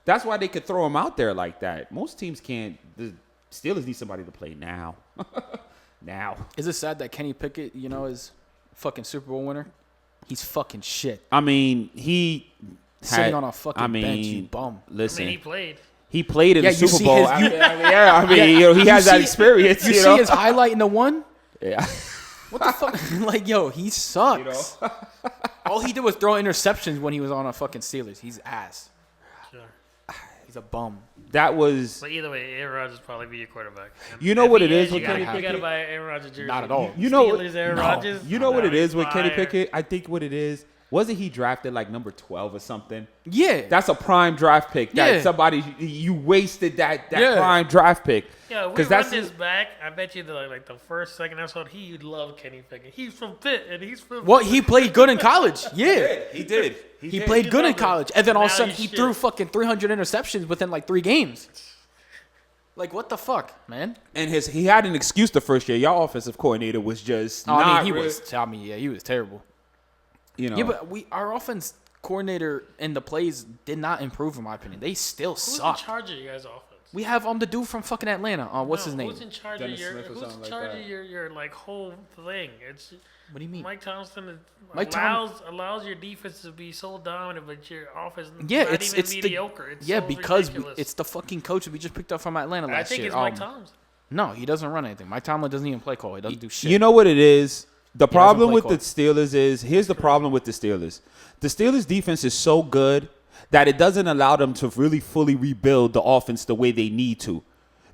That's why they could throw them out there like that. Most teams can't. The Steelers need somebody to play now. Now. Is it sad that Kenny Pickett, is fucking Super Bowl winner? He's fucking shit. I mean, he Sitting had- on a fucking bench, you bum. Listen, He played. he played in Yeah, the you Super see Bowl. his- I mean, he has You that see- experience. You You see know? his highlight in the one? Yeah. What the fuck? He sucks. All he did was throw interceptions when he was on a fucking Steelers. He's ass. Sure. He's a bum. That was. But either way, Aaron Rodgers will probably be your quarterback. And You know if what he it is you with gotta, Kenny you gotta Pickett? buy an Aaron Rodgers jersey. Not at all. You know what? Steelers, Aaron No. Rodgers. You know what it Nah, is with Kenny fire. Pickett? I think what it is. Wasn't he drafted like number 12 or something? Yeah. That's a prime draft pick. That Yeah. somebody you wasted that Yeah. prime draft pick. Yeah, if we 'Cause run that's- this back, I bet you that like the first, second episode, he loved Kenny Pickett. He's from Pitt, and he's from. What? He played good in college. Yeah. He did. He played good in college. And then all of a Now sudden, he's he threw shit. fucking 300 interceptions within like 3 games. Like, what the fuck, man? And he had an excuse the first year. Y'all offensive coordinator was just Oh, not he real- was. He was terrible. You know. Yeah, but our offense coordinator and the plays did not improve, in my opinion. They still Who's in suck. charge of you guys' offense? We have the dude from fucking Atlanta. What's his name? Who's in charge Dennis of your? Smith or Who's something in like charge that. of your like whole thing? It's What do you mean? Mike Thompson Mike allows your defense to be so dominant, but your offense Yeah, not it's even the mediocre. It's yeah so because ridiculous. it's the fucking coach we just picked up from Atlanta last I think year. it's Mike Thompson. No, he doesn't run anything. Mike Tomlin doesn't even play call. He doesn't do shit. You know what it is? The problem play with call. the Steelers is here's the problem with the Steelers. The Steelers defense is so good that it doesn't allow them to really fully rebuild the offense the way they need to.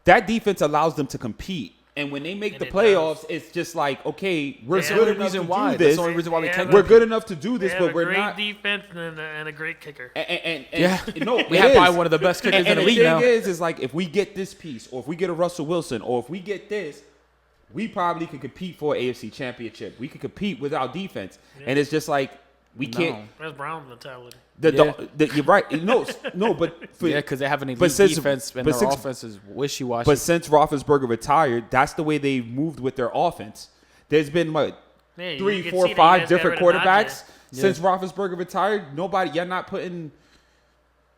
That defense allows them to compete. And when they make And the it playoffs, does. it's just like, okay, we're That's the good only enough reason to why. do That's this. the only reason why they They can't. have We're a- good enough to do this, They but have a we're great not. defense and a great kicker. And Yeah. no, We it have is. probably one of the best kickers in And the the league thing now. is like if we get this piece, or if we get a Russell Wilson, or if we get this, we probably could compete for an AFC championship. We could compete with our defense. And it's just like we can't. That's Brown mentality. You're right. No, but for, Yeah, because they have an elite but since- defense and but their since- offense is wishy-washy. but since Roethlisberger retired, that's the way they've moved with their offense. There's been what Yeah, you 3, can 4, see that you 5 guys got different rid of quarterbacks Yeah. since Roethlisberger retired. You're not putting,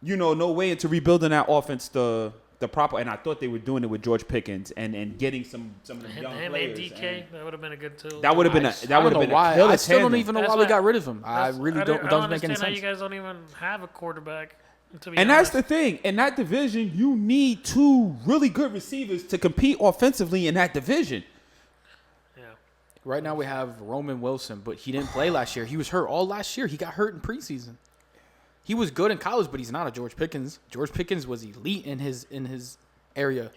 no way into rebuilding that offense the proper. And I thought they were doing it with George Pickens and getting some of the young Him and players. DK, and that would have been a good tool. that would have been I that would don't have know been why. a killer I still don't tandem. even know That's why we why- got rid of him. I That's- really I don't. It doesn't make any understand how sense. you guys don't even have a quarterback. To be And honest. that's the thing. In that division, you need 2 really good receivers to compete offensively in that division. Yeah. Right now we have Roman Wilson, but he didn't play last year. He was hurt all last year. He got hurt in preseason. He was good in college, but he's not a George Pickens. George Pickens was elite in his area,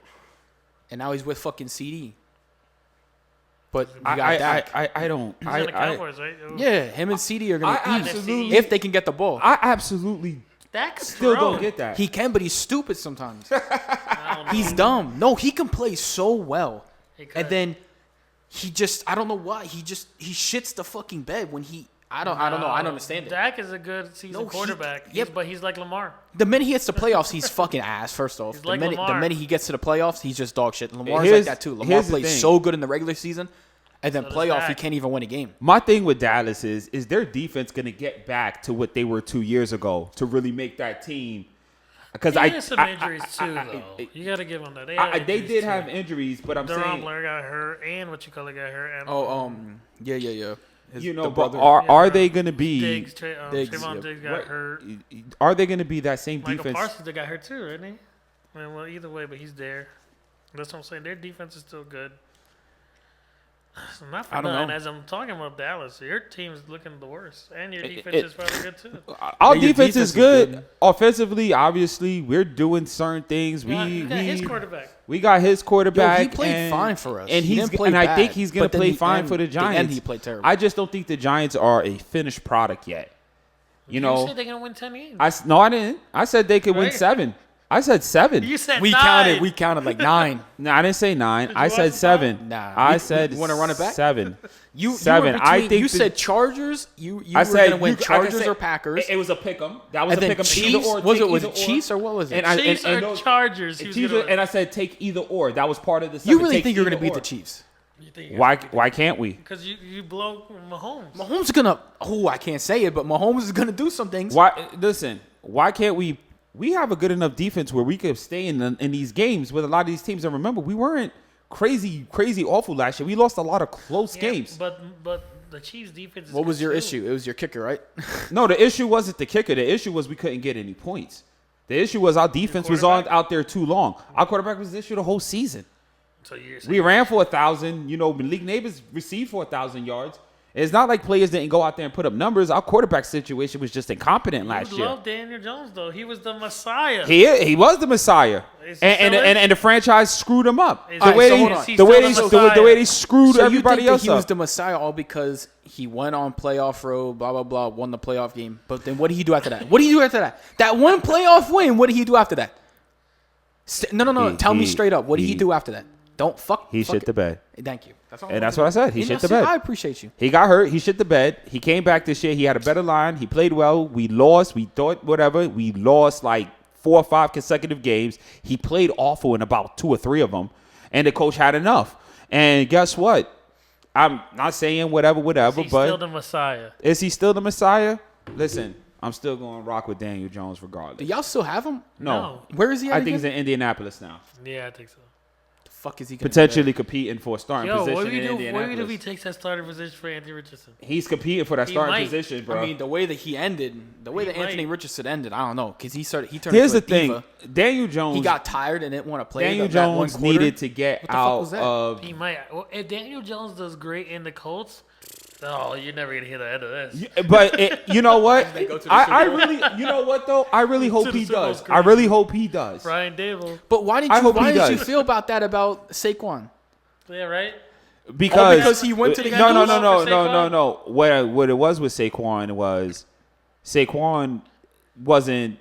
and now he's with fucking CD. But you got Dak. I don't. He's in the Cowboys, right? Yeah, him and CD are gonna I eat absolutely- if they can get the ball. I absolutely Dak still don't get that. He can, but he's stupid sometimes. I don't know. He's dumb. No, he can play so well, He could. and then he just I don't know why he shits the fucking bed when he. I don't know. I don't understand it. Dak is a good season No, quarterback. yep. But he's like Lamar. The minute he hits the playoffs, he's fucking ass. First off, He's the like minute Lamar. he gets to the playoffs, he's just dog shit. Lamar's Here's- like that too. Lamar here's the plays thing. so good in the regular season, and then So does playoff he Dak. can't even win a game. My thing with Dallas is their defense going to get back to what they were 2 years ago to really make that team? Because He I had some injuries too, though. You got to give them that. they injuries, did too. have injuries, but I'm Deron saying Blair got hurt, and what you call it got hurt. And, Yeah. His, the but brother. are they going to be? Diggs, Diggs, Trayvon yep. Diggs got Right. hurt. Are they going to be that same Michael defense? Parsons that got hurt too, isn't he? Well, either way, but he's there. That's what I'm saying. Their defense is still good. So not for I don't nothing. know. As I'm talking about Dallas, your team's looking the worst, and your defense it- is probably good too. Our Yeah, your defense is defense is good. good. Offensively, obviously, we're doing certain things. You got his quarterback. We got his quarterback. Yo, he played and- fine for us. and He he's didn't play and I bad, think he's going but to then play the fine end- for the the end Giants. he played terrible. I just don't think the Giants are a finished product yet. You know, said they're gonna win 10 games. no, I didn't. I said they could win Right. 7. I said 7. You said We 9. counted like 9. No, I didn't say 9. I you said watch the 7. Nah. I You- said you wanna run it back? 7. You 7. were I between- think you the- said Chargers. You I were said gonna win like I Chargers said, or Packers. It was a pick 'em. That was And a then pick 'em. Chiefs. Either or, Was take it either or. Chiefs or what was it? And I- Chiefs and or those- Chargers. He was gonna and I said take either or. That was part of the. You 7. really Take think you're gonna either beat or. the Chiefs? Why can't we? Because you blow Mahomes. Mahomes is gonna. Oh, I can't say it, but Mahomes is gonna do some things. Why? Listen. Why can't we? We have a good enough defense where we could stay in these games with a lot of these teams. And remember, we weren't crazy awful last year. We lost a lot of close Yeah, games. But the Chiefs defense is What was good your too. issue? It was your kicker, right? No, the issue wasn't the kicker. The issue was we couldn't get any points. The issue was our defense was quarterback? out there too long. Our quarterback was the issue the whole season. So you're saying We ran for 1,000. League neighbors received for 1,000 yards. It's not like players didn't go out there and put up numbers. Our quarterback situation was just incompetent last you year. love Daniel Jones though. He was the Messiah. He was the Messiah, Is he and still is? and the franchise screwed him up. Is The he- way so they hold on. He's the way still they the the Messiah. way they screwed So everybody you think else that he was up. the Messiah all because he went on playoff road, blah blah blah, won the playoff game. But then what did he do after that? What did he do after that? That one playoff win. What did he do after that? No. Tell me straight up. What did he do after that? Don't fuck. He fuck shit the bed, Thank you. That's all. and that's what I said. He And shit the that's it. bed. I appreciate you. He got hurt. He shit the bed. He came back this year. He had a better line. He played well. We lost. We thought whatever. We lost like 4 or 5 consecutive games. He played awful in about 2 or 3 of them, and the coach had enough. And guess what? I'm not saying whatever, He's but still the Messiah. is he still the Messiah? Listen, I'm still going to rock with Daniel Jones Do regardless. y'all still have him? No. Where is he at I think he's again? in Indianapolis now. Yeah, I think so. The fuck is he gonna Potentially competing for a starting Yo, position what in do you do? What do you do if he Indianapolis. takes that starting position for Anthony Richardson? He's competing for that He starting might. position, bro. I mean, the way that he ended, the way He that Anthony might. Richardson ended, I don't know, because he turned Here's into the a thing. diva. Daniel Jones. He got tired and didn't want to play. Daniel that one Jones quarter. needed to get What the fuck was out that? of. He might. Well, if Daniel Jones does great in the Colts, oh, you're never gonna hear the end of this. Yeah, but you know what? They go to the I Super Bowl. really, you know what though? I really hope To the he Super Bowl's does. I really hope he does. Brian Dable. But why did I you? hope Why he did you does. feel about that about Saquon? Yeah, right. Because he went to the no, Eagles? no. What it was with Saquon was Saquon wasn't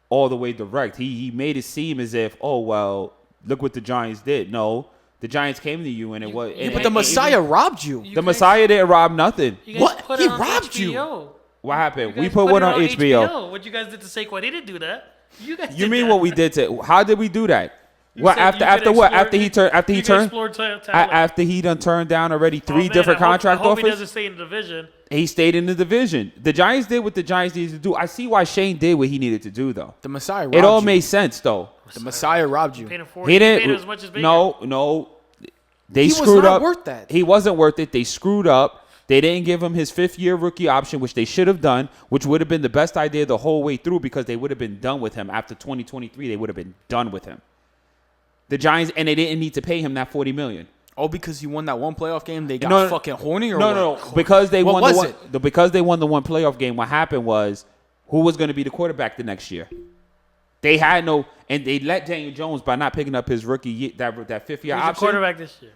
all the way direct. He made it seem as if, oh well, look what the Giants did. No, the Giants came to you and it was. Yeah, but the Messiah robbed you. You The guys- Messiah didn't rob nothing. You guys What? put He it on robbed you. HBO. What happened? You We guys put one it on HBO. What you guys did to Saquon? He didn't do that. You guys. You did mean that. what we did to? How did we do that? You What said after you after could what? explore- After he turned after he you could turned explore talent. after he done turned down already Oh, three man, different contract I hope he offers. doesn't stay in the division. He stayed in the division. The Giants did what the Giants needed to do. I see why Shane did what he needed to do though. The Messiah robbed It all you. made sense though. The Messiah robbed you. Paid him He paid him didn't. as much as Baker. No. They He was screwed not up. worth that. He wasn't worth it. They screwed up. They didn't give him his 5th-year rookie option, which they should have done, which would have been the best idea the whole way through because they would have been done with him after 2023. They would have been done with him. The Giants, and they didn't need to pay him that $40 million. Oh, because he won that one playoff game, they got No, fucking horny or No, what? because they What won was the one. it? Because they won the one playoff game. What happened was, who was going to be the quarterback the next year? They had no, and they let Daniel Jones by not picking up his rookie year, that 5th-year Who's the option. quarterback this year?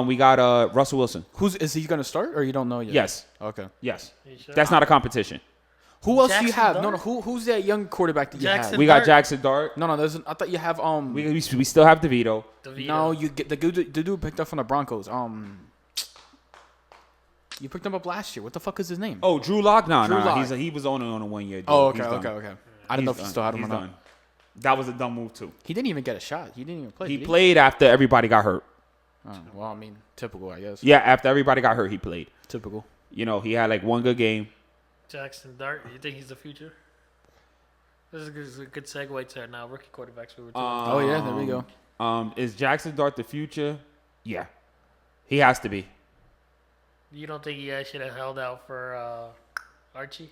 We got Russell Wilson. Is he gonna start or you don't know yet? Yes, Okay. yes. You sure? That's not a competition. Who else do you Jackson have? Dart? No. Who's that young quarterback that you Jackson have? We got Dart? Jackson Dart. No. There's. I thought you have. We still have DeVito. DeVito. No, you get the dude picked up from the Broncos. You picked him up last year. What the fuck is his name? Oh, Drew Lock. No, Drew no, Lock. he was only on a 1-year deal. Oh, okay, He's done. okay. I didn't know if you still had him or He's not. done. That was a dumb move too. He didn't even get a shot. He didn't even play. He did played after everybody got hurt. Oh, well, I mean, typical, I guess. Yeah, after everybody got hurt, he played. Typical. You know, he had like one good game. Jackson Dart. You think he's the future? This is a good segue to now rookie quarterbacks we were talking. Oh yeah, there we go. Is Jackson Dart the future? Yeah, he has to be. You don't think he should have held out for Archie?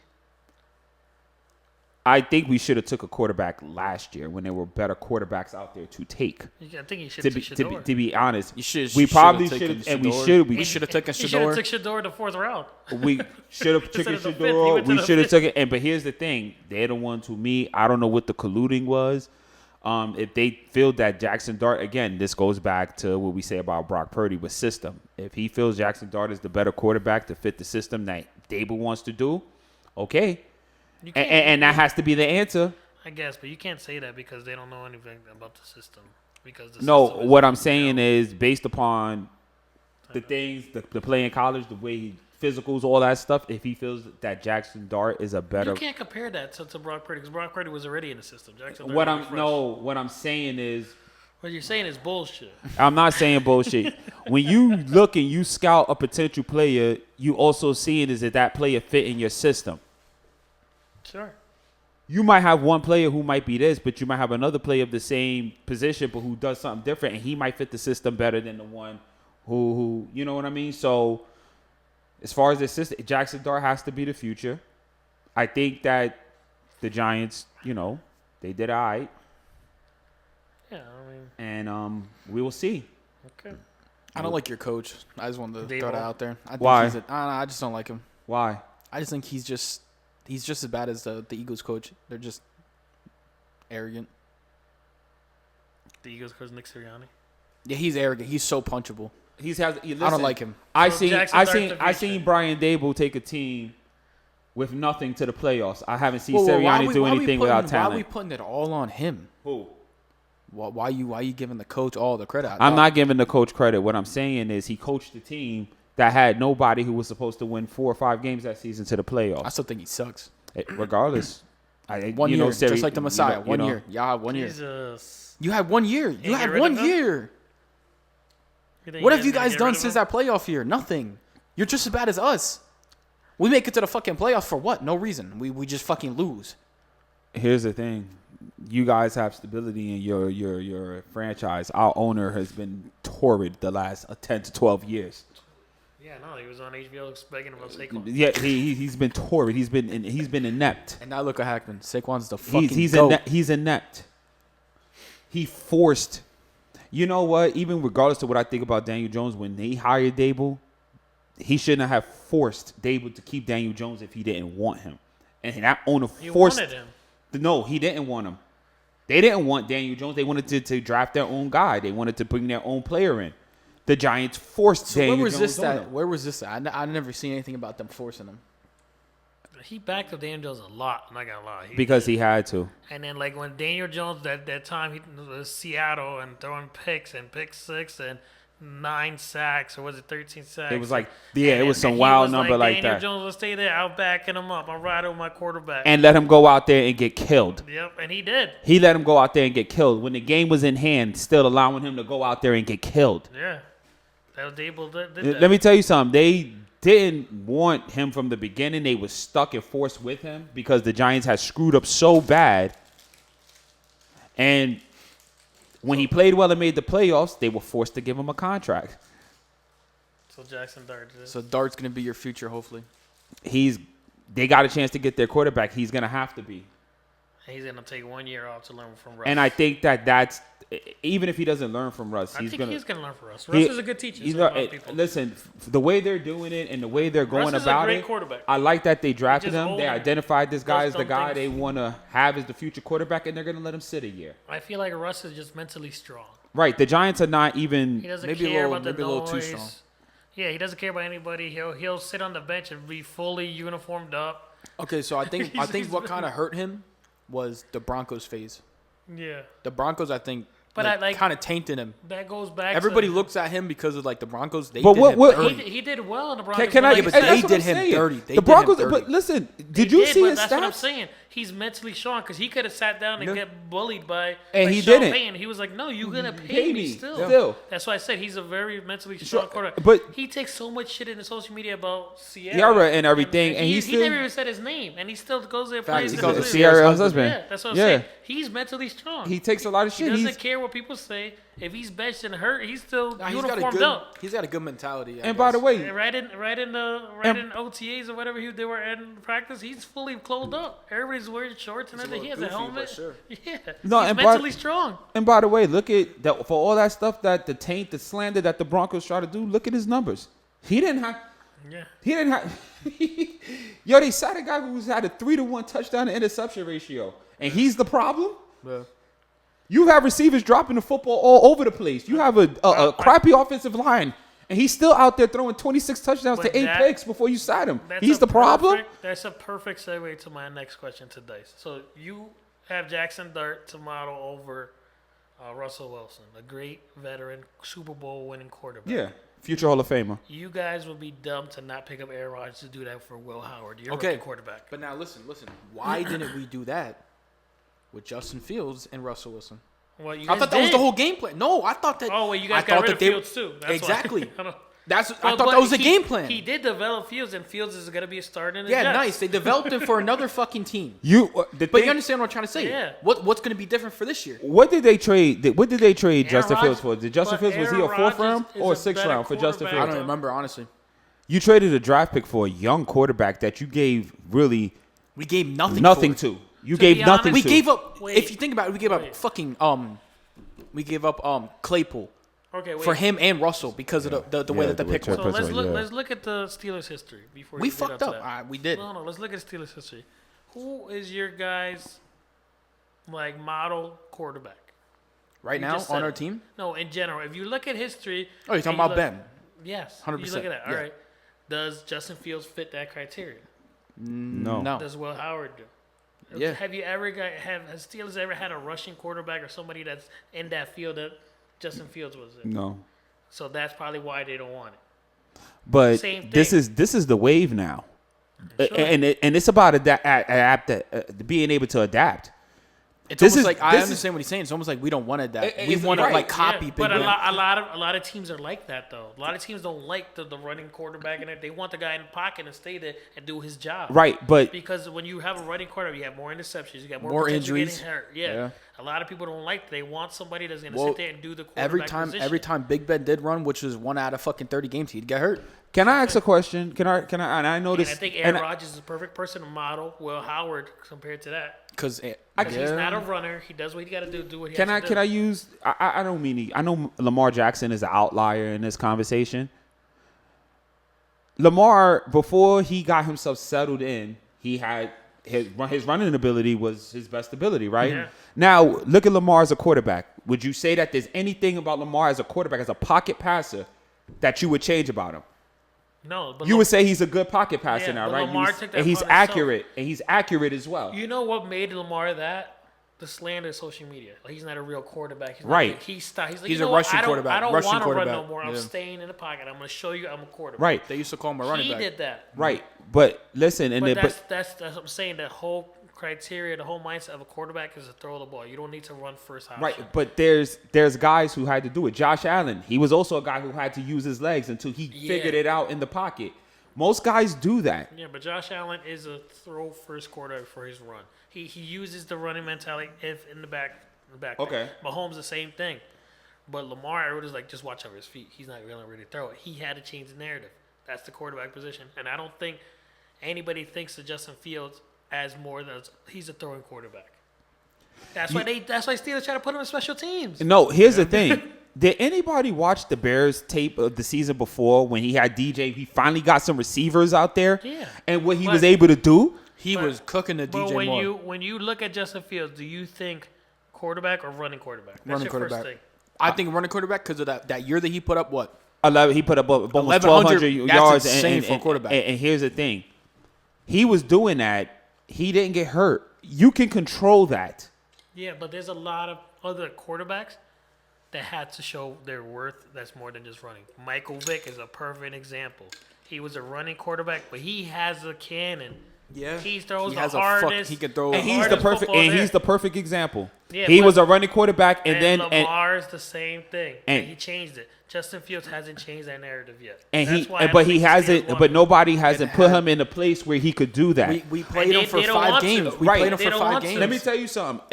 I think we should have took a quarterback last year when there were better quarterbacks out there to take. I think he should To have be, took to, be, Shador. to be honest, You should. we probably should have, and we We should have taken He should have Shador. took Shador in the 4th round. We should have Instead taken of the fifth, he Shador. went to We the should have fifth. taken. And but here's the thing: they're the ones who me. I don't know what the colluding was. If they feel that Jackson Dart, again, this goes back to what we say about Brock Purdy with system. If he feels Jackson Dart is the better quarterback to fit the system that Dable wants to do, okay, You and that has to be the answer. I guess, but you can't say that because they don't know anything about the system. Because the No, system is, what I'm saying is based upon the things, the play in college, the way he physicals, all that stuff. If he feels that Jackson Dart is a better, you can't compare that to Brock Purdy because Brock Purdy was already in the system. Jackson Dart what was I'm fresh. what I'm saying is, What you're saying is bullshit. I'm not saying bullshit. When you look and you scout a potential player, you also see it is that player fit in your system. Sure. You might have one player who might be this, but you might have another player of the same position, but who does something different, and he might fit the system better than the one who you know what I mean? So as far as the system, Jackson Dart has to be the future. I think that the Giants, you know, they did all right, Yeah, I mean, and we will see. okay. I don't like your coach. I just wanted to Dable. throw that out there. I think Why? I don't know. I just don't like him. Why? I just think he's just as bad as the Eagles coach. They're just arrogant. The Eagles coach Nick Sirianni. Yeah, he's arrogant. He's so punchable. Listen, I don't like him. I So seen Jackson I Dart's seen the I future. seen Brian Dable take a team with nothing to the playoffs. I haven't seen Whoa, why Sirianni we- do why we anything putting- without Why are talent. we putting it all on him? Who? Why you giving the coach all the credit? I'm not giving the coach credit. What I'm saying is he coached a team that had nobody who was supposed to win 4 or 5 games that season to the I playoffs. still think he sucks. Regardless, One you year, know, just like the Messiah. One year. Y'all have 1 year. Jesus. You had 1 year. You get had rid 1 of him? year. You think What you have you gonna guys get done rid of since him? that playoff year? Nothing. You're just as bad as us. We make it to the fucking playoffs for what? No reason. We just fucking lose. Here's the thing. You guys have stability in your franchise. Our owner has been torrid the last 10 to 12 years. Yeah, no, he was on HBO begging about Saquon. Yeah, he's been torrid. He's been inept. And now look at Hackman. Saquon's the fucking He's inept. He forced. You know what? Even regardless of what I think about Daniel Jones, when they hired Dable, he shouldn't have forced Dable to keep Daniel Jones if he didn't want him. And that owner forced. He wanted him. No, he didn't want him. They didn't want Daniel Jones. They wanted to draft their own guy. They wanted to bring their own player in. The Giants forced Daniel Jones on them. Where was this at? I never seen anything about them forcing him. He backed up Daniel Jones a lot. I'm not gonna lie. Because he had to. And then like when Daniel Jones that time he was Seattle and throwing picks and pick 6 and 9 sacks, or was it 13 sacks? It was like it was some wild number like Daniel that. Jones will stay there. I'll backing him up. I'm riding with my quarterback. And let him go out there and get killed. Yep, and he did. He let him go out there and get killed when the game was in hand. Still allowing him to go out there and get killed. Yeah, that was Dable did that. Let me tell you something. They didn't want him from the beginning. They were stuck and forced with him because the Giants had screwed up so bad. And when he played well and made the playoffs, they were forced to give him a contract. So Jackson Dart did. So Dart's gonna be your future, hopefully. They got a chance to get their quarterback. He's gonna have to be. He's gonna take 1 year off to learn from Russ. And I think that's even if he doesn't learn from Russ, he's gonna learn from Russ. Russ he- is a good teacher. You so know, a lot of people. listen, the way they're doing it and the way they're going Russ is a about great it, quarterback. I like that they drafted just him. They old, identified this guy does as the dumb guy things. they want to have as the future quarterback, and they're going to let him sit a year. I feel like Russ is just mentally strong. Right. The Giants are not even. He doesn't Maybe a care little- about the maybe a little too noise. strong. Yeah, he doesn't care about anybody. He'll sit on the bench and be fully uniformed up. Okay, so I think He's- what kind of hurt him was the Broncos phase. Yeah, The Broncos, I think, But I like- kind of tainted him. that goes back. Everybody to, looks at him because of like the Broncos. They But did what- him what- dirty. He did well in the Broncos. Can I? Yeah, but and they that's what did I'm him saying. dirty. They The did him Broncos. dirty. But listen, They did you see but his that's what I'm stats? saying. He's mentally strong because he could have sat down and No. get bullied by. And like he Sean didn't. Payton. He was like, "No, you're gonna Pay pay me me still." still. That's why I said he's a very mentally strong Sure, quarterback. but- he takes so much shit into social media about Sierra Sierra and everything, and he he still- never even said his name, and he still goes there and Facts, plays. he his calls it music. Sierra's husband. Yeah, that's what I'm Yeah. saying. He's mentally strong. He takes a lot of He shit. doesn't care what people say. If he's benched and hurt, he's still Nah, he's got a uniformed good. up. He's got a good mentality. I And by the guess. way, And right in OTAs or whatever they were in practice, he's fully clothed up. Everybody's wearing shorts and He's a everything. He has little a goofy, but helmet. sure. Yeah, No, he's and mentally strong. look at that for all that stuff that the taint, the slander that the Broncos try to do. Look at his numbers. He didn't have. Yeah, He didn't have. Yo, they sat a guy who's had a 3-to-1 touchdown to interception ratio, and he's the problem. Yeah. You have receivers dropping the football all over the place. You have a crappy offensive line, and he's still out there throwing 26 touchdowns But to 8 that- picks before you sat him. That's He's a the problem. That's a perfect segue to my next question to Dice. So you have Jackson Dart to model over Russell Wilson, a great veteran Super Bowl winning quarterback. Yeah, future Hall of Famer. You guys would be dumb to not pick up Aaron Rodgers to do that for Will Howard, your Okay. rookie quarterback. But now listen. Why didn't we do that with Justin Fields and Russell Wilson? Well, you I guys thought that was did. the whole game plan. No, I thought that. Oh, well, you I guys got thought rid that of they- Fields too. That's Exactly. Why. I thought But that was the he- game plan. He did develop Fields, and Fields is going to be a starter in the Yeah, Jets. nice. They developed him for another fucking team. But You understand what I'm trying to say? Yeah. What's going to be different for this year? What did they trade? What did they trade Aaron Justin Fields Rodgers- for? Did Justin but Fields, was he a Aaron 4th round Rodgers or a is a 6th better round for Justin quarterback. I Fields? don't remember honestly. You traded a draft pick for a young quarterback that you gave really We gave nothing. nothing for it. to. You To gave be nothing honest- to. We gave up. Wait. If you think about it, we gave up Wait. fucking We gave up Claypool Okay, wait. for him and Russell because of the way Yeah, that the the way pick Trey went. So Pittsburgh, let's look. yeah. Let's look at the Steelers' history before We you get fucked onto up. that. We did. No, let's look at Steelers' history. Who is your guys' model quarterback? Right You now just said on our it. team. No, in general. If you look at history. Oh, you're talking and about Ben? Yes. 100%, You look at that. All yeah. right. Does Justin Fields fit that criteria? No. No. Does Will Howard do? Yeah. Have you ever has Steelers ever had a rushing quarterback or somebody that's in that field that Justin Fields was in? No. So that's probably why they don't want it. But Same this thing. is the wave now, Sure. and it's about being able to adapt. It's almost like I understand what he's saying. It's almost like we don't want that. We want to like copy Big But Ben. a lot of teams are like that though. A lot of teams don't like the running quarterback in it. They want the guy in the pocket and stay there and do his job. Right, but because when you have a running quarterback, you have more interceptions, you got more injuries. getting hurt. Yeah. A lot of people don't like. They want somebody that's going to sit there and do the every quarterback time. position. Every time Big Ben did run, which was 1 out of fucking 30 games, he'd get hurt. can I ask a question? Can I? And I know And this. I think Aaron Rodgers is the perfect person to model Will Howard compared to that. Because He's not a runner. He does what he got to do. What he has to do. Can I use? I don't mean. I know Lamar Jackson is an outlier in this conversation. Lamar, before he got himself settled in, he had his running ability was his best ability, right? Yeah. Now look at Lamar as a quarterback. Would you say that there's anything about Lamar as a quarterback, as a pocket passer, that you would change about him? No, but You would say he's a good pocket passer Yeah, now, but right? Lamar took that And he's upon himself. accurate, and he's accurate as well. You know what made Lamar that? The slander of social media. Like he's not a real quarterback. He's Right. Not, he's like, He's you know a what? rushing I don't, quarterback. I don't Rushing want to run quarterback. no more. I'm Yeah. staying in the pocket. I'm going to show you I'm a quarterback. Right, they used to call him a running He back. did that. right. But listen, and But that's what I'm saying. The whole criteria, the whole mindset of a quarterback is to throw the ball. You don't need to run first option. right. But there's guys who had to do it. Josh Allen, he was also a guy who had to use his legs until he figured it out in the pocket. Most guys do that. Yeah, but Josh Allen is a throw first quarterback for his run. He uses the running mentality if in the back. Okay. Mahomes the same thing. But Lamar, everybody's like, just watch over his feet. He's not really ready to throw it. He had to change the narrative. That's the quarterback position. And I don't think anybody thinks of Justin Fields as more than he's a throwing quarterback. That's why Steelers try to put him in special teams. No, here's the thing. Did anybody watch the Bears tape of the season before when he had DJ? He finally got some receivers out there. Yeah. And what he was able to do? He was cooking the DJ But Moore. when you look at Justin Fields, do you think quarterback or running quarterback? That's Running your quarterback. first thing. I think running quarterback because of that year that he put up what? 11. He put up almost 1,100 1,200 that's yards. insane for a quarterback. And here's the thing. He was doing that. He didn't get hurt. You can control that. Yeah, but there's a lot of other quarterbacks that had to show their worth that's more than just running. Michael Vick is a perfect example. He was a running quarterback, but he has a cannon. Yeah, He throws he the has hardest. he can throw. And he's hardest the perfect. football And there. he's the perfect example. Yeah, he but- was a running quarterback, and then Lamar's the same thing. and- And he changed it. Justin Fields hasn't changed that narrative yet. and That's he, why I but don't he think the hasn't. Steelers But won. nobody hasn't put him in a place where he could do that. We played him for they don't 5 want to. games. We Right. played him They for don't 5 want to. games. Let me tell you something.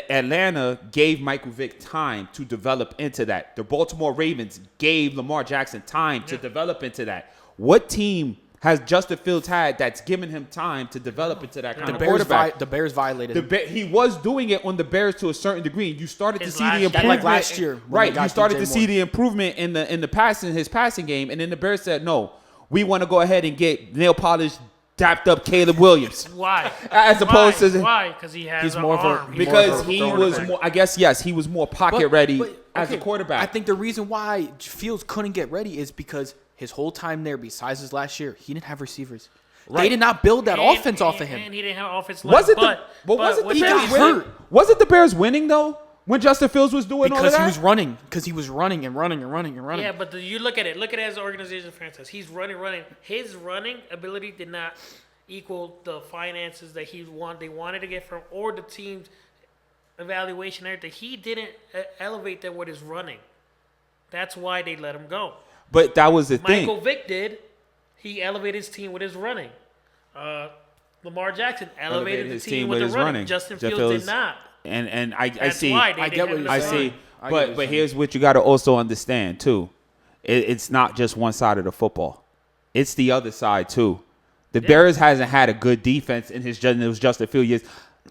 Atlanta gave Michael Vick time to develop into that. The Baltimore Ravens gave Lamar Jackson time to develop into that. What team has Justin Fields had that's given him time to develop into that kind The of Bears, quarterback? the Bears violated him. He was doing it on the Bears to a certain degree. You started to His see last the year. improvement. Like last year when Right. they got You started DJ to see Moore. the improvement in his passing game, and then the Bears said, "No, we want to go ahead and get nail polished, dapped up Caleb Williams." Why? As opposed to Why? Because he has He's an more of a- arm. He's because more of a he throwing was back. more. I guess yes, he was more pocket ready as a okay, quarterback. I think the reason why Fields couldn't get ready is because his whole time there, besides his last year, he didn't have receivers. Right. They did not build that offense off of him. And he didn't have offense. was it but wasn't with the that Bears being winning? said- Wasn't the Bears winning though when Justin Fields was doing all of Because that? he was running. Because he was running and running and running and running. Yeah, but you look at it. Look at it as an organization franchise. He's running. His running ability did not equal the finances that they wanted to get from, or the team's evaluation. Everything. He didn't elevate them with his running. That's why they let him go. But that was the thing. Michael Vick did. He elevated his team with his running. Lamar Jackson elevated his the team with his running. Justin Fields did not. And I That's see. why they I didn't get have what the you're I same- saying. see. I get what But you're but saying. here's what you got to also understand too. It's not just one side of the football. It's the other side too. The Bears hasn't had a good defense in it was Justin Fields years.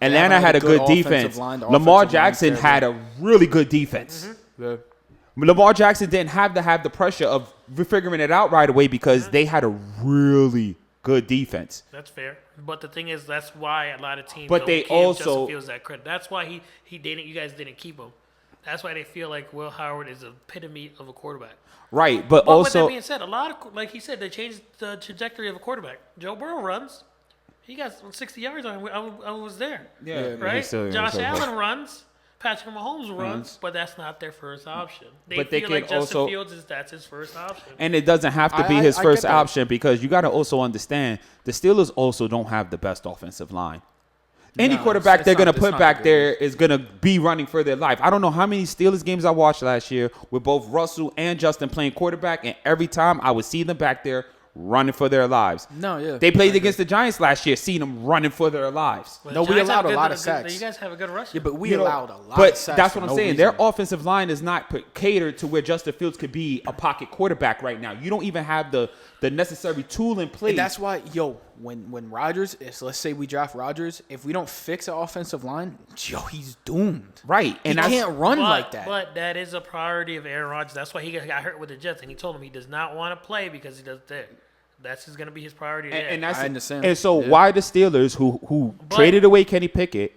Atlanta haven't had had a a good good offensive defense. line. The Lamar offensive line's Jackson had a really good defense. Yeah. Lamar Jackson didn't have to have the pressure of figuring it out right away because they had a really good defense. That's fair. But the thing is, that's why a lot of teams But don't they give also- Justin Fields that credit. That's why he didn't. You guys didn't keep him. That's why they feel like Will Howard is the epitome of a quarterback. Right, but But with also that being said, a lot of, like he said, they changed the trajectory of a quarterback. Joe Burrow runs. He got 60 yards on him. I was there. yeah, Right? still- Josh so- Allen runs. Patrick Mahomes runs, but that's not their first option. They But they feel like can Justin also- Fields that's his first option. And it doesn't have to be I his get first that. option because you got to also understand the Steelers also don't have the best offensive line. Any No, quarterback it's they're not- going to it's put not back the there is going to be running for their life. I don't know how many Steelers games I watched last year with both Russell and Justin playing quarterback, and every time I would see them back there running for their lives. No, yeah. They played against the Giants last year, seeing them running for their lives. But No, the we Giants have allowed a lot of good- sacks. You guys have a good rush. Yeah, but we You know, allowed a lot but of sacks. that's for what I'm no saying. reason. Their offensive line is not catered to where Justin Fields could be a pocket quarterback right now. You don't even have the necessary tool in place. And that's why, when Rodgers is, let's say we draft Rodgers, if we don't fix the offensive line, he's doomed. right. He And that's, can't run like that. But that is a priority of Aaron Rodgers. That's why he got hurt with the Jets, and he told him he does not want to play because he does that. That's going to be his priority there. and that's I understand. And so Yeah. why the Steelers, who But- traded away Kenny Pickett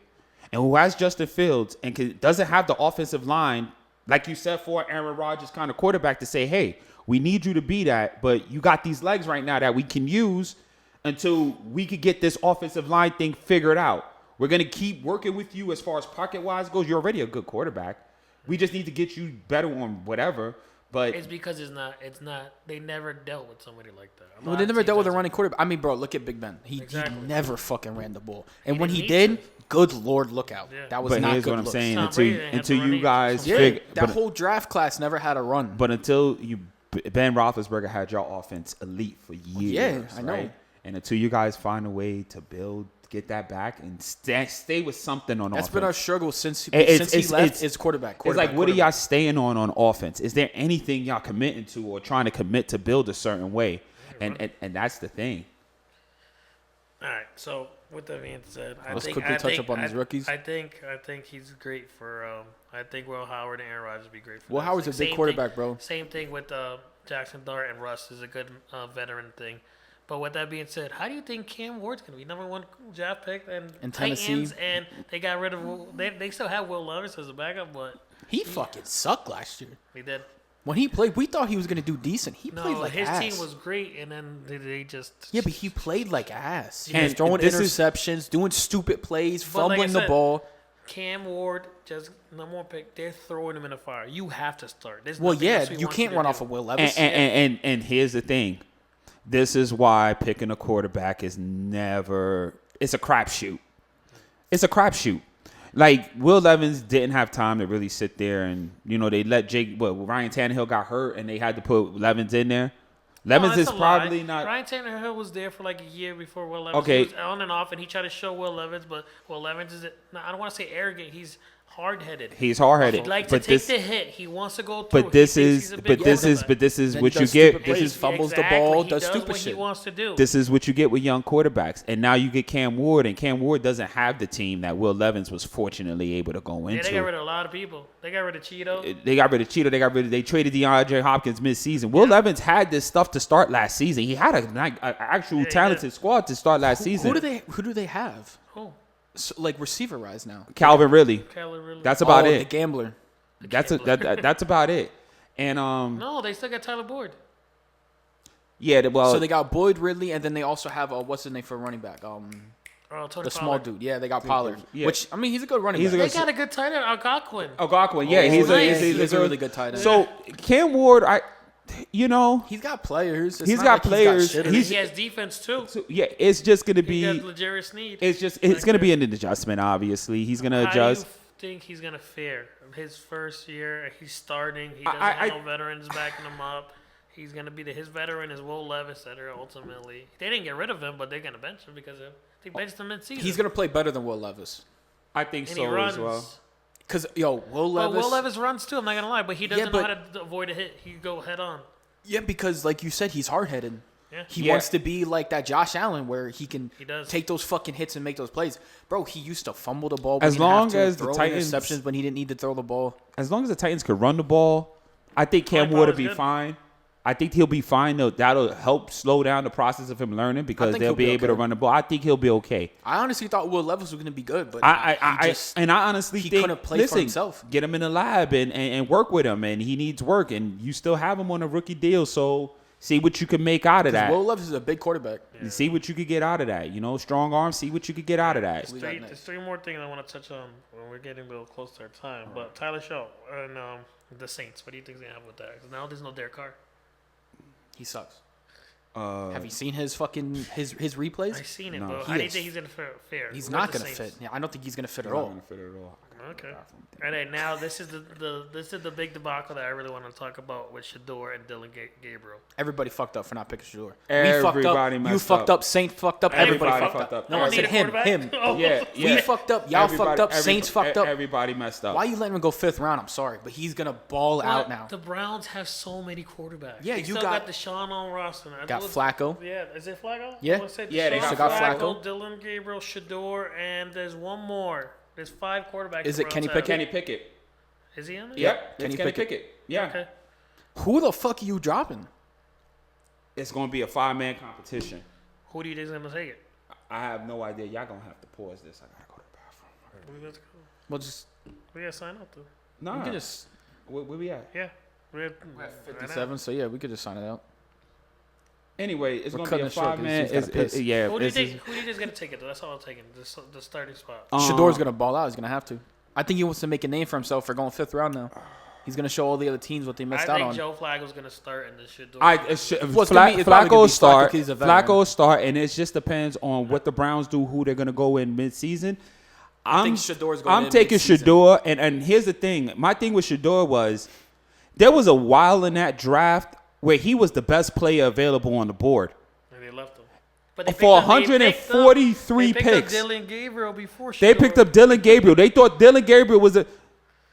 and who has Justin Fields and doesn't have the offensive line, like you said, for Aaron Rodgers kind of quarterback to say, hey, we need you to be that, but you got these legs right now that we can use until we could get this offensive line thing figured out. We're going to keep working with you as far as pocket-wise goes. You're already a good quarterback. We just need to get you better on whatever. But It's because it's not. They never dealt with somebody like that. Well, they never dealt with a running quarterback. I mean, bro, look at Big Ben. He Exactly. never fucking ran the ball. And He when didn't he need did, to. good Lord, look out. Yeah. That was but not here's good what I'm looks. saying. Tom Brady didn't have Until to run you either. guys Yeah, figure, that whole draft class never had a run. but until Ben Roethlisberger had your offense elite for years. Yeah, I know. Right? And until you guys find a way to get that back and stay with something on That's offense. been our struggle since he It's- left. Is quarterback. It's like, what are y'all staying on offense? Is there anything y'all committing to or trying to commit to build a certain way? And that's the thing. All right. So with that being said, Let's quickly touch up on these rookies. I think he's great for. I think Will Howard and Aaron Rodgers would be great for. Will that. Howard's a Same big quarterback, bro. Same thing with Jackson Dart and Russ is a good veteran thing. But with that being said, how do you think Cam Ward's going to be number one draft pick and In Titans? Tennessee? And they got rid of. They still have Will Levis as a backup, but He fucking sucked last year. they did. When he played, we thought he was going to do decent. He played No, like his ass. team was great, and then they just. Yeah, but he played like ass. He And was throwing this is- interceptions, doing stupid plays, But like I fumbling the said, ball. Cam Ward, just number one pick. They're throwing him in the fire. You have to start. There's Well, nothing yeah, else we you want can't to run do. off of Will Levis. And here's the thing. This is why picking a quarterback is never. It's a crapshoot. It's a crapshoot. Like Will Levis didn't have time to really sit there and they let Ryan Tannehill got hurt and they had to put Levis in there. Levis that's is a lie. probably not. Ryan Tannehill was there for like a year before Will Levis. Okay. He was on and off, and he tried to show Will Levis, but Will Levis is. No, I don't want to say arrogant. He's hard-headed. He's hard-headed. He'd like to but take this, the hit. He wants to go through. but this He thinks is, he's a but big this is, quarterback. but this is Then he what you does get. stupid This plays. is fumbles the Exactly. ball, He does does stupid what shit. he wants to do. This is what you get with young quarterbacks. And now you get Cam Ward, and Cam Ward doesn't have the team that Will Levis was fortunately able to go Yeah, they got rid into. of a lot of people. They got rid of Cheeto. They got rid of Cheeto. They traded DeAndre Hopkins mid-season. Will Levis had this stuff to start last season. He had an actual he talented did. squad to start last season. Who do they have? Oh, So, like receiver rise now. Calvin Ridley. Kyler Ridley. That's about The it. gambler. That's about it. And No, they still got Tyler Boyd. So they got Boyd Ridley, and then they also have what's his name for running back? Tony The small Pollard. dude. Yeah, they got Pollard. Yeah. Which I mean, he's a good running He's a back. They got a good tight end, Algonquin. Algonquin, yeah, he's nice. he's a really good tight end. So Cam Ward, he's got players. It's He's not got like players. shit in And it. He's- he has defense too. it's just gonna He got be. L'Jarius Sneed. It's gonna be an adjustment. Obviously, he's gonna adjust. How do you think he's gonna fare? His first year, he's starting. He I- doesn't I- have no veterans backing him up. He's gonna be his veteran is Will Levis that are ultimately. They didn't get rid of him, but they're gonna bench him because they benched him in season. He's gonna play better than Will Levis. I think and he so runs. as well. Cause Will Well, Levis. Will Levis runs too. I'm not gonna lie, but he doesn't know but- how to avoid a hit. He go head on. Yeah, because like you said, he's hard headed. Yeah. He Yeah. wants to be like that Josh Allen, where he can He does. take those fucking hits and make those plays. Bro, he used to fumble the ball. As when he didn't long have to, as the throw Titans- interceptions when he didn't need to throw the ball. As long as the Titans could run the ball, I think Cam Tony Ward will Pollard's be good. fine. I think he'll be fine. That'll help slow down the process of him learning because think they'll he'll be be able to okay. run the ball. I think he'll be okay. I honestly thought Will Levis was gonna be good, but I he honestly he think couldn't play for listen, himself. get him in the lab and work with him, and he needs work, and you still have him on a rookie deal, so see what you can make out of that. Will Levis is a big quarterback. You see what you could get out of that. Strong arm. See what you could get out of that. We got There's next. three more things I want to touch on when we're getting a little close to our time. But Tyler Shaw and the Saints. What do you think's gonna happen with that? 'Cause now there's no Derek Carr. He sucks. Have you seen his fucking his replays? I've seen it, No, but he how do you is- think he's gonna fare? He's with not the gonna Saints? fit. Yeah, I don't think he's gonna fit at Not all. gonna fit at all. Okay. All right, now this is the big debacle that I really want to talk about with Shador and Dylan Gabriel. Everybody fucked up for not picking Shador. Everybody You messed fucked up. up. Saint fucked up. Everybody Everybody fucked up. fucked No, up. I said Need a him. quarterback? Oh. Yeah, We fucked up. Y'all fucked up. Saints fucked up. Everybody messed up. Why you letting him go 5th round? I'm sorry, but he's gonna ball out now. The Browns have so many quarterbacks. Yeah, they you still got- got Deshaun on roster. Got Flacco. Yeah, is it Flacco? Yeah. I wanna say Yeah, they Deshaun, got Flacco. Dylan Gabriel, Shador, and there's one more. There's 5 quarterbacks. Is the it Kenny Browns have. Pickett? Kenny Pickett. Is he on there? Yep. Kenny Kenny Pickett. Pickett. Yeah. Okay. Who the fuck are you dropping? It's gonna be a 5-man competition. Who do you think is gonna take it? I have no idea. Y'all gonna have to pause this. I gotta go to the bathroom. Let's go. Well, just We gotta sign up though. Nah. we could just Where we at? Yeah. We're at 57. So yeah, we could just sign it out. Anyway, it's We're gonna be cutting a it short 'cause 5-man. he's gotta piss. Yeah. Who do you this is- think? Who do you think is gonna take it? Though? That's all I'm taking. The starting spot. Shador's gonna ball out. He's gonna have to. I think he wants to make a name for himself for going 5th round now. He's gonna show all the other teams what they I missed out think on. Joe Flacco's gonna start and then Shador. Well, it's gonna be- it's probably gonna Flacco be Flacco start. 'cause he's a veteran. Flacco start, and it just depends on what the Browns do. Who they're gonna go in mid-season. I think Shador's going I'm in taking mid-season. Shador, and here's the thing. My thing with Shador was there was a while in that draft where he was the best player available on the board. And they left him. But they For picked up- they 143 picked up picks. Dylan Gabriel before They picked up Dylan Gabriel. They thought Dylan Gabriel was a.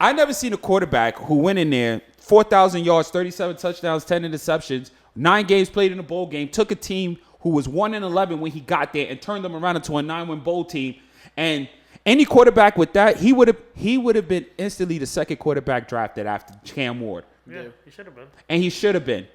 I never seen a quarterback who went in there 4,000 yards, 37 touchdowns, 10 interceptions, 9 games played in a bowl game. Took a team who was 1-11 when he got there and turned them around into a 9-win bowl team. And any quarterback with that, he would have been instantly the second quarterback drafted after Cam Ward, Yeah, he should have been. and he should have been.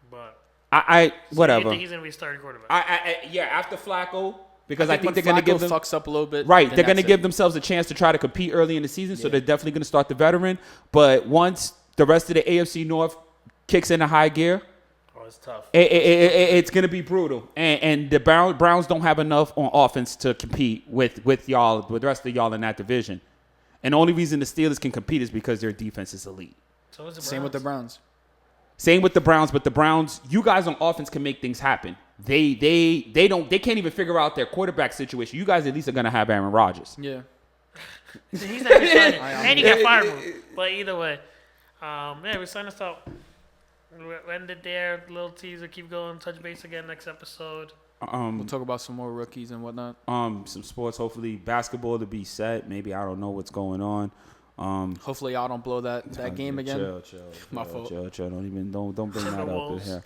But I So you whatever. think he's gonna be starting quarterback? Yeah, after Flacco, because I think when they're going to give Flacco them fucks up a little bit. right. then They're going to that's give it. themselves a chance to try to compete early in the season, so Yeah. they're definitely going to start the veteran. But once the rest of the AFC North kicks into high gear, Oh, it's tough. it's going to be brutal. And the Browns don't have enough on offense to compete with y'all, with the rest of y'all in that division. And the only reason the Steelers can compete is because their defense is elite. So is the Same with the Browns. Same with the Browns, but the Browns, you guys on offense can make things happen. They can't even figure out their quarterback situation. You guys at least are gonna have Aaron Rodgers. Yeah. He's not starting, and he got fired. But either way, yeah, we signed us out. We ended there. Little teaser. Keep going. Touch base again next episode. We'll talk about some more rookies and whatnot. Some sports, hopefully basketball to be set. Maybe I don't know what's going on. Hopefully y'all don't blow that game again. Chill. My fault. Chill. Don't bring that up in Wolves. here.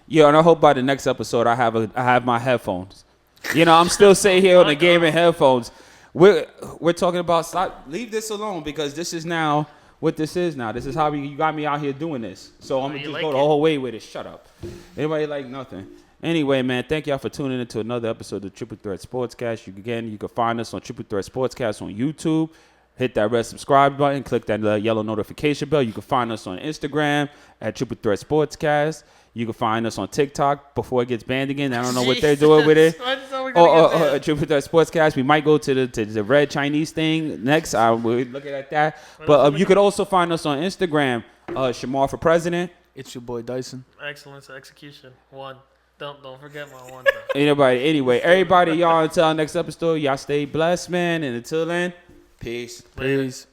Yeah, and I hope by the next episode I have my headphones. You know, I'm still sitting here on the gaming headphones. We're talking about leave this alone because this is now what this is now. This is how you got me out here doing this. So I'm gonna you just like go the it? whole way with it. Shut up. Anybody like nothing. Anyway, man, thank y'all for tuning into another episode of Triple Threat Sportscast. You can find us on Triple Threat Sportscast on YouTube. Hit that red subscribe button. Click that yellow notification bell. You can find us on Instagram at Triple Threat Sportscast. You can find us on TikTok before it gets banned again. I don't know what they're doing with it. Triple Threat Sportscast. We might go to the red Chinese thing next. We're looking at that. But you could also find us on Instagram, Shamar for President. It's your boy Dyson. Excellence, execution. One. Don't forget my one. Anyway, everybody, y'all, until our next episode, y'all stay blessed, man. And until then, peace. Later. Peace.